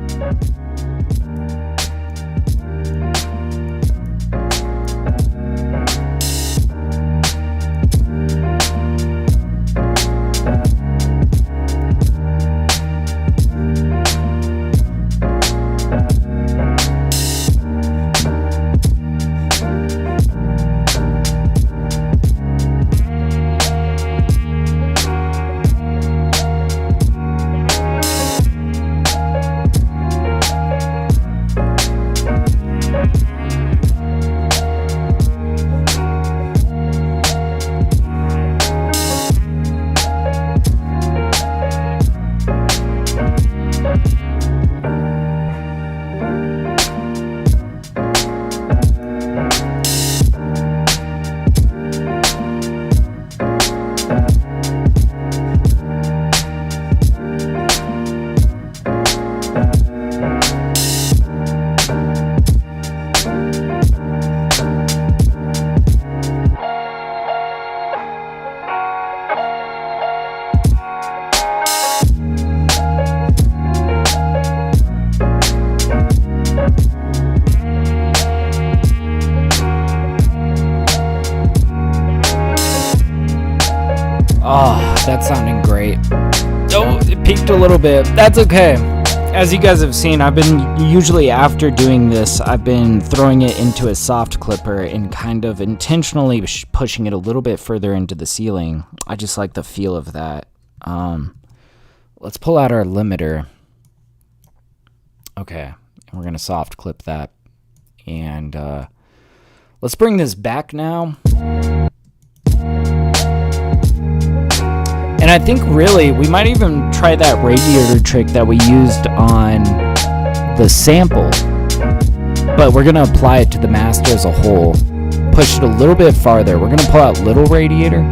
Speaker 1: Oh, that's sounding great. Oh, it peaked a little bit. That's okay. As you guys have seen, I've been usually after doing this, I've been throwing it into a soft clipper and kind of intentionally pushing it a little bit further into the ceiling. I just like the feel of that. Let's pull out our limiter. Okay, we're gonna soft clip that. And let's bring this back now. And I think really we might even try that radiator trick that we used on the sample, but we're gonna apply it to the master as a whole. Push it a little bit farther. We're gonna pull out little radiator.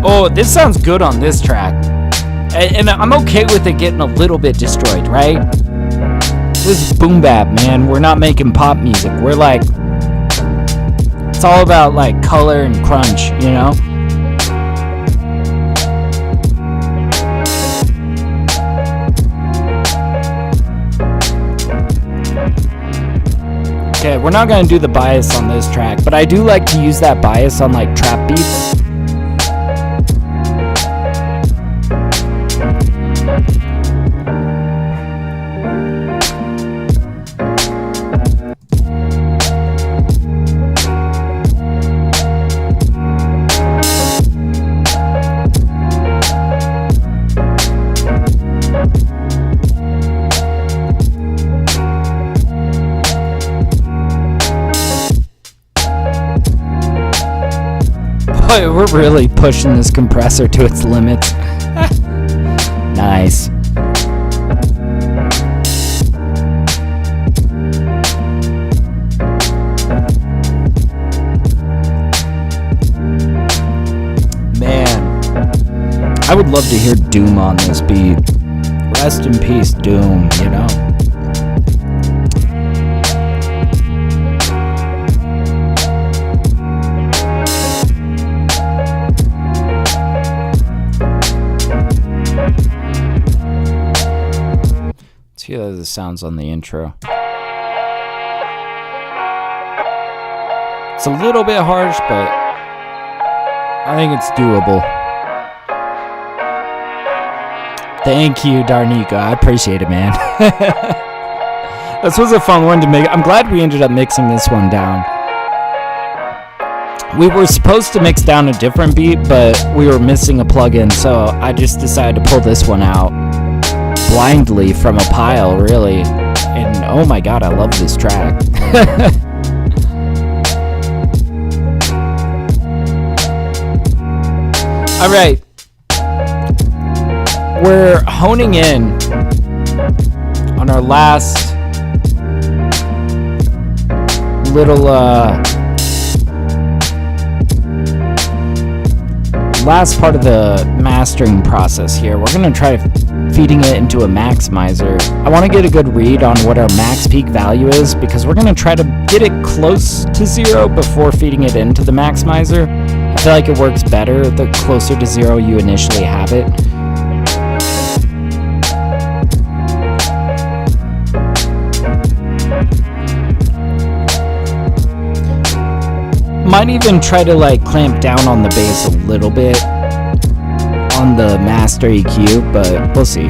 Speaker 1: Oh, this sounds good on this track. And I'm okay with it getting a little bit destroyed, right? This is boom bap, man. We're not making pop music. We're like, it's all about like color and crunch, you know? Okay, we're not gonna do the bias on this track, but I do like to use that bias on like trap beats. We're really pushing this compressor to its limits. Nice. Man, I would love to hear Doom on this beat. Rest in peace, Doom, you know? See how this sounds on the intro. It's a little bit harsh, but I think it's doable. Thank you, Darnika. I appreciate it, man. This was a fun one to make. I'm glad we ended up mixing this one down. We were supposed to mix down a different beat, but we were missing a plugin, so I just decided to pull this one out blindly from a pile, really. And oh my god, I love this track. All right. We're honing in on our last little last part of the mastering process here. We're going to try feeding it into a maximizer. I want to get a good read on what our max peak value is, because we're going to try to get it close to 0 before feeding it into the maximizer. I feel like it works better the closer to 0 you initially have it. Might even try to like clamp down on the bass a little bit on the master EQ, but we'll see.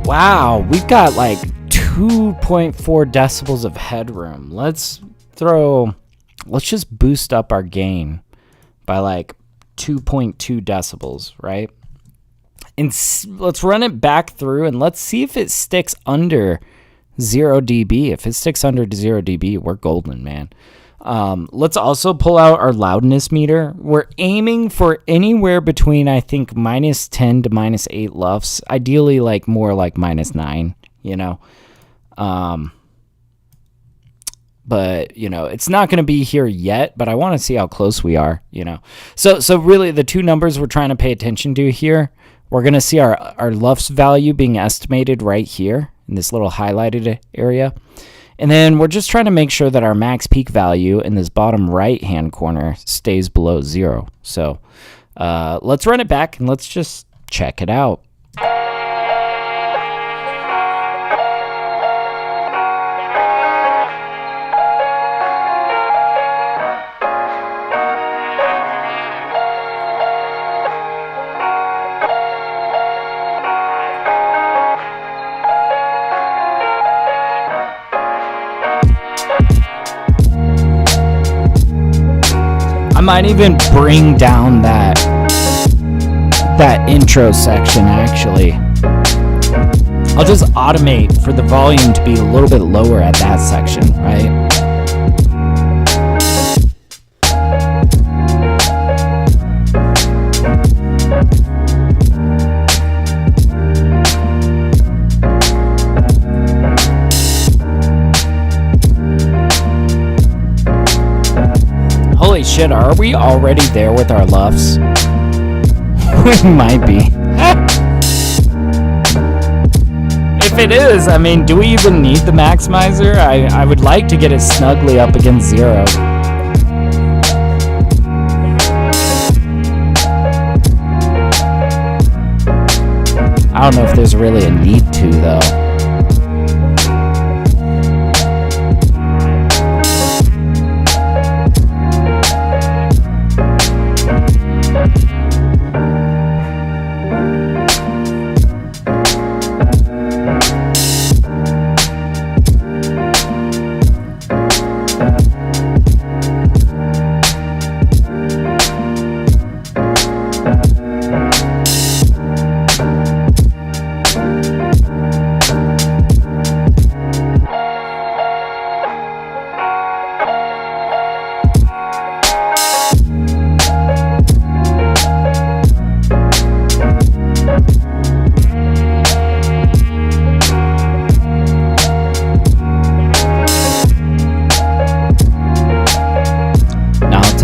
Speaker 1: Wow, we've got like 2.4 decibels of headroom. Let's just boost up our gain by like 2.2 decibels, right? And let's run it back through and let's see if it sticks under 0 dB. If it sticks under 0 dB, we're golden, man. Let's also pull out our loudness meter. We're aiming for anywhere between, I think, -10 to -8 LUFS. Ideally, like more like -9, you know. But, you know, it's not going to be here yet, but I want to see how close we are, you know. So really, the two numbers we're trying to pay attention to here, we're going to see our LUFS value being estimated right here in this little highlighted area. And then we're just trying to make sure that our max peak value in this bottom right-hand corner stays below 0. So let's run it back and let's just check it out. I might even bring down that intro section, actually. I'll just automate for the volume to be a little bit lower at that section, right? Holy shit, are we already there with our LUFS? We might be. If it is, I mean, do we even need the maximizer? I would like to get it snugly up against 0. I don't know if there's really a need to, though.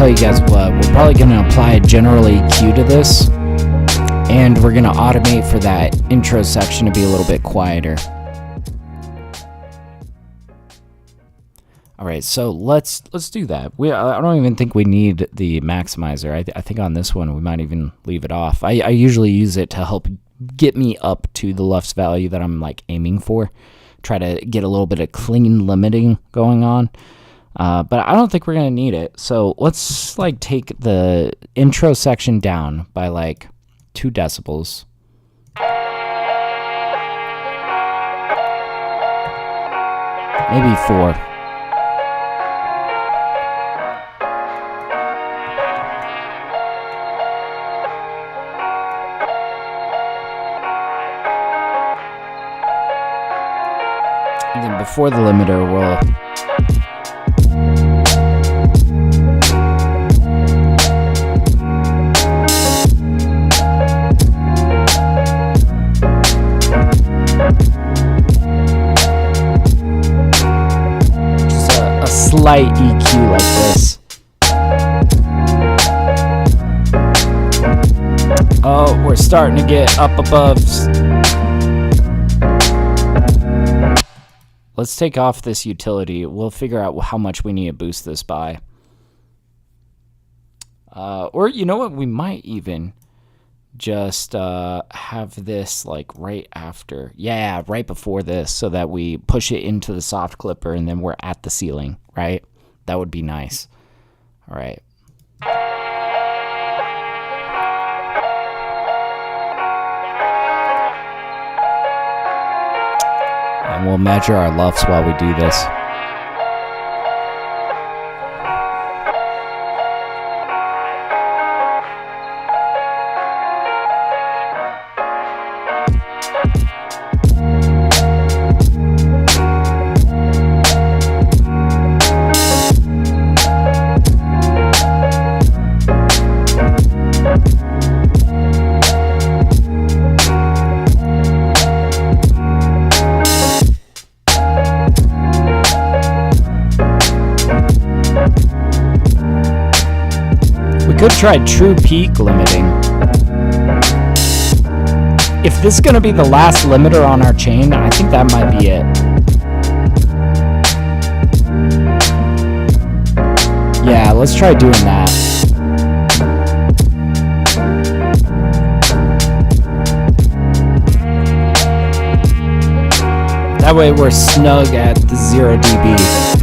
Speaker 1: tell you guys what, we're probably going to apply a general EQ to this, and we're going to automate for that intro section to be a little bit quieter. All right, so let's do that. I don't even think we need the maximizer. I think on this one we might even leave it off. I usually use it to help get me up to the LUFS value that I'm like aiming for. Try to get a little bit of clean limiting going on. But I don't think we're gonna need it. So let's like take the intro section down by like 2 decibels. Maybe 4. And then before the limiter, we'll slight EQ like this. Oh, we're starting to get up above. Let's take off this utility. We'll figure out how much we need to boost this by. Or you know what? We might even just have this like right after. Yeah, right before this, so that we push it into the soft clipper and then we're at the ceiling, right? That would be nice. All right. And we'll measure our LUFS while we do this. Could try true peak limiting. If this is going to be the last limiter on our chain, I think that might be it. Yeah, let's try doing that. That way we're snug at the 0 dB.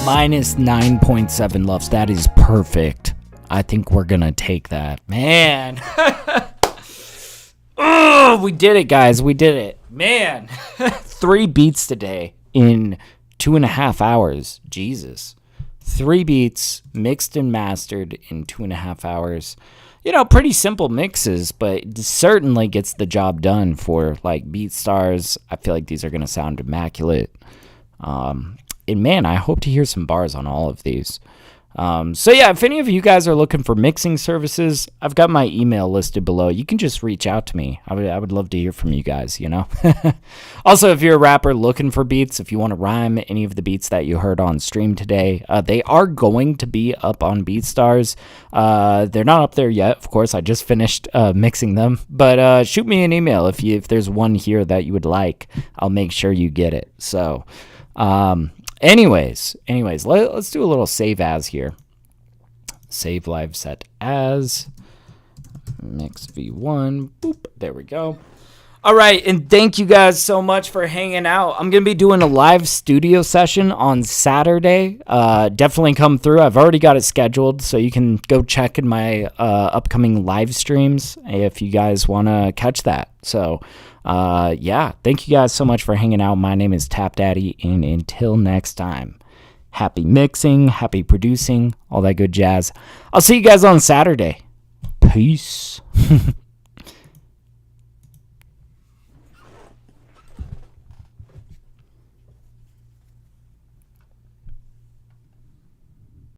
Speaker 1: Minus 9.7 LUFS. That is perfect. I think we're gonna take that. Man. Oh, we did it, guys. We did it. Man. 3 beats today in 2.5 hours. Jesus. 3 beats mixed and mastered in 2.5 hours. You know, pretty simple mixes, but it certainly gets the job done for like BeatStars. I feel like these are gonna sound immaculate. And man, I hope to hear some bars on all of these. So yeah, if any of you guys are looking for mixing services, I've got my email listed below. You can just reach out to me. I would love to hear from you guys, you know. Also, if you're a rapper looking for beats, if you want to rhyme any of the beats that you heard on stream today, they are going to be up on BeatStars. They're not up there yet, of course. I just finished mixing them. But shoot me an email if there's one here that you would like. I'll make sure you get it. So Anyways, let's do a little save as here. Save live set as mix v1. Boop. There we go. All right, and thank you guys so much for hanging out. I'm going to be doing a live studio session on Saturday. Definitely come through. I've already got it scheduled, so you can go check in my upcoming live streams if you guys want to catch that. So, yeah, thank you guys so much for hanging out. My name is TapDaddy, and until next time, happy mixing, happy producing, all that good jazz. I'll see you guys on Saturday. Peace.